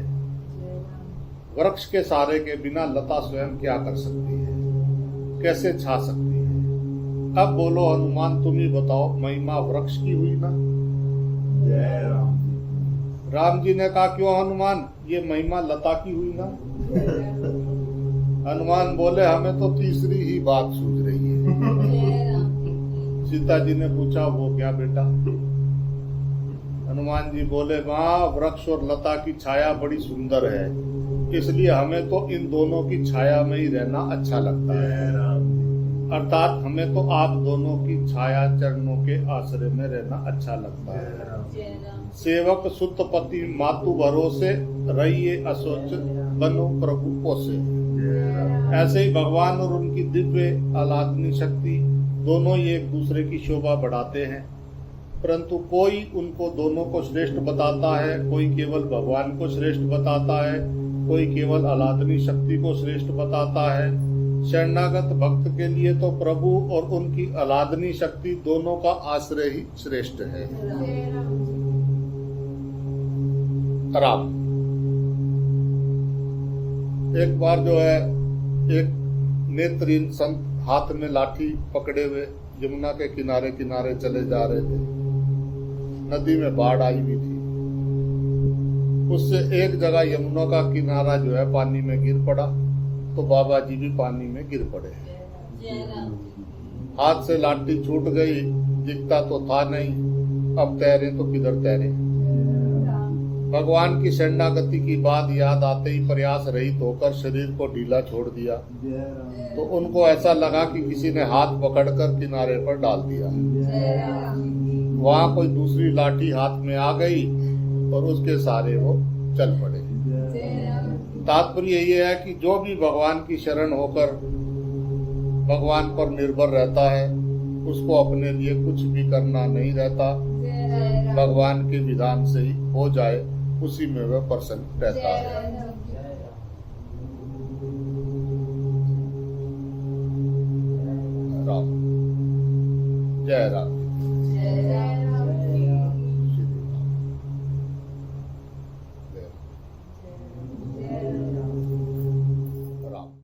वृक्ष के सहारे के बिना लता स्वयं क्या कर सकती है, कैसे छा सकती है? अब बोलो हनुमान, तुम ही बताओ, महिमा वृक्ष की हुई ना? जय राम। राम जी ने कहा, क्यों हनुमान, ये महिमा लता की हुई ना? हनुमान बोले, हमें तो तीसरी ही बात सूझ रही है। सीता जी ने पूछा, वो क्या बेटा? हनुमान जी बोले, माँ, वृक्ष और लता की छाया बड़ी सुंदर है, इसलिए हमें तो इन दोनों की छाया में ही रहना अच्छा लगता है। अर्थात हमें तो आप दोनों की छाया चरणों के आश्रय में रहना अच्छा लगता है। सेवक सुत पति मातु भरोसे, रहिए असोच बनो प्रभु पोसे। ऐसे ही भगवान और उनकी दिव्य आह्लादनी शक्ति दोनों ही एक दूसरे की शोभा बढ़ाते हैं, परंतु कोई उनको दोनों को श्रेष्ठ बताता है, कोई केवल भगवान को श्रेष्ठ बताता है, कोई केवल आह्लादनी शक्ति को श्रेष्ठ बताता है, शरणागत भक्त के लिए तो प्रभु और उनकी अलादनी शक्ति दोनों का आश्रय ही श्रेष्ठ है। राम। एक बार जो है एक नेत्रहीन संत हाथ में लाठी पकड़े हुए यमुना के किनारे किनारे चले जा रहे थे। नदी में बाढ़ आई हुई थी। उससे एक जगह यमुना का किनारा जो है पानी में गिर पड़ा, तो बाबा जी भी पानी में गिर पड़े। हाथ से लाठी छूट गई, दिखता तो था नहीं, अब तैरे तो किधर तैरे। भगवान की शरणागति की बात याद आते ही प्रयास रहित होकर शरीर को ढीला छोड़ दिया। तो उनको ऐसा लगा कि किसी ने हाथ पकड़कर किनारे पर डाल दिया। वहां कोई दूसरी लाठी हाथ में आ गई और उसके सहारे वो चल पड़े। तात्पर्य ये है कि जो भी भगवान की शरण होकर भगवान पर निर्भर रहता है, उसको अपने लिए कुछ भी करना नहीं रहता। भगवान के विधान से ही हो जाए, उसी में वह प्रसन्न रहता है। राम। जय राम।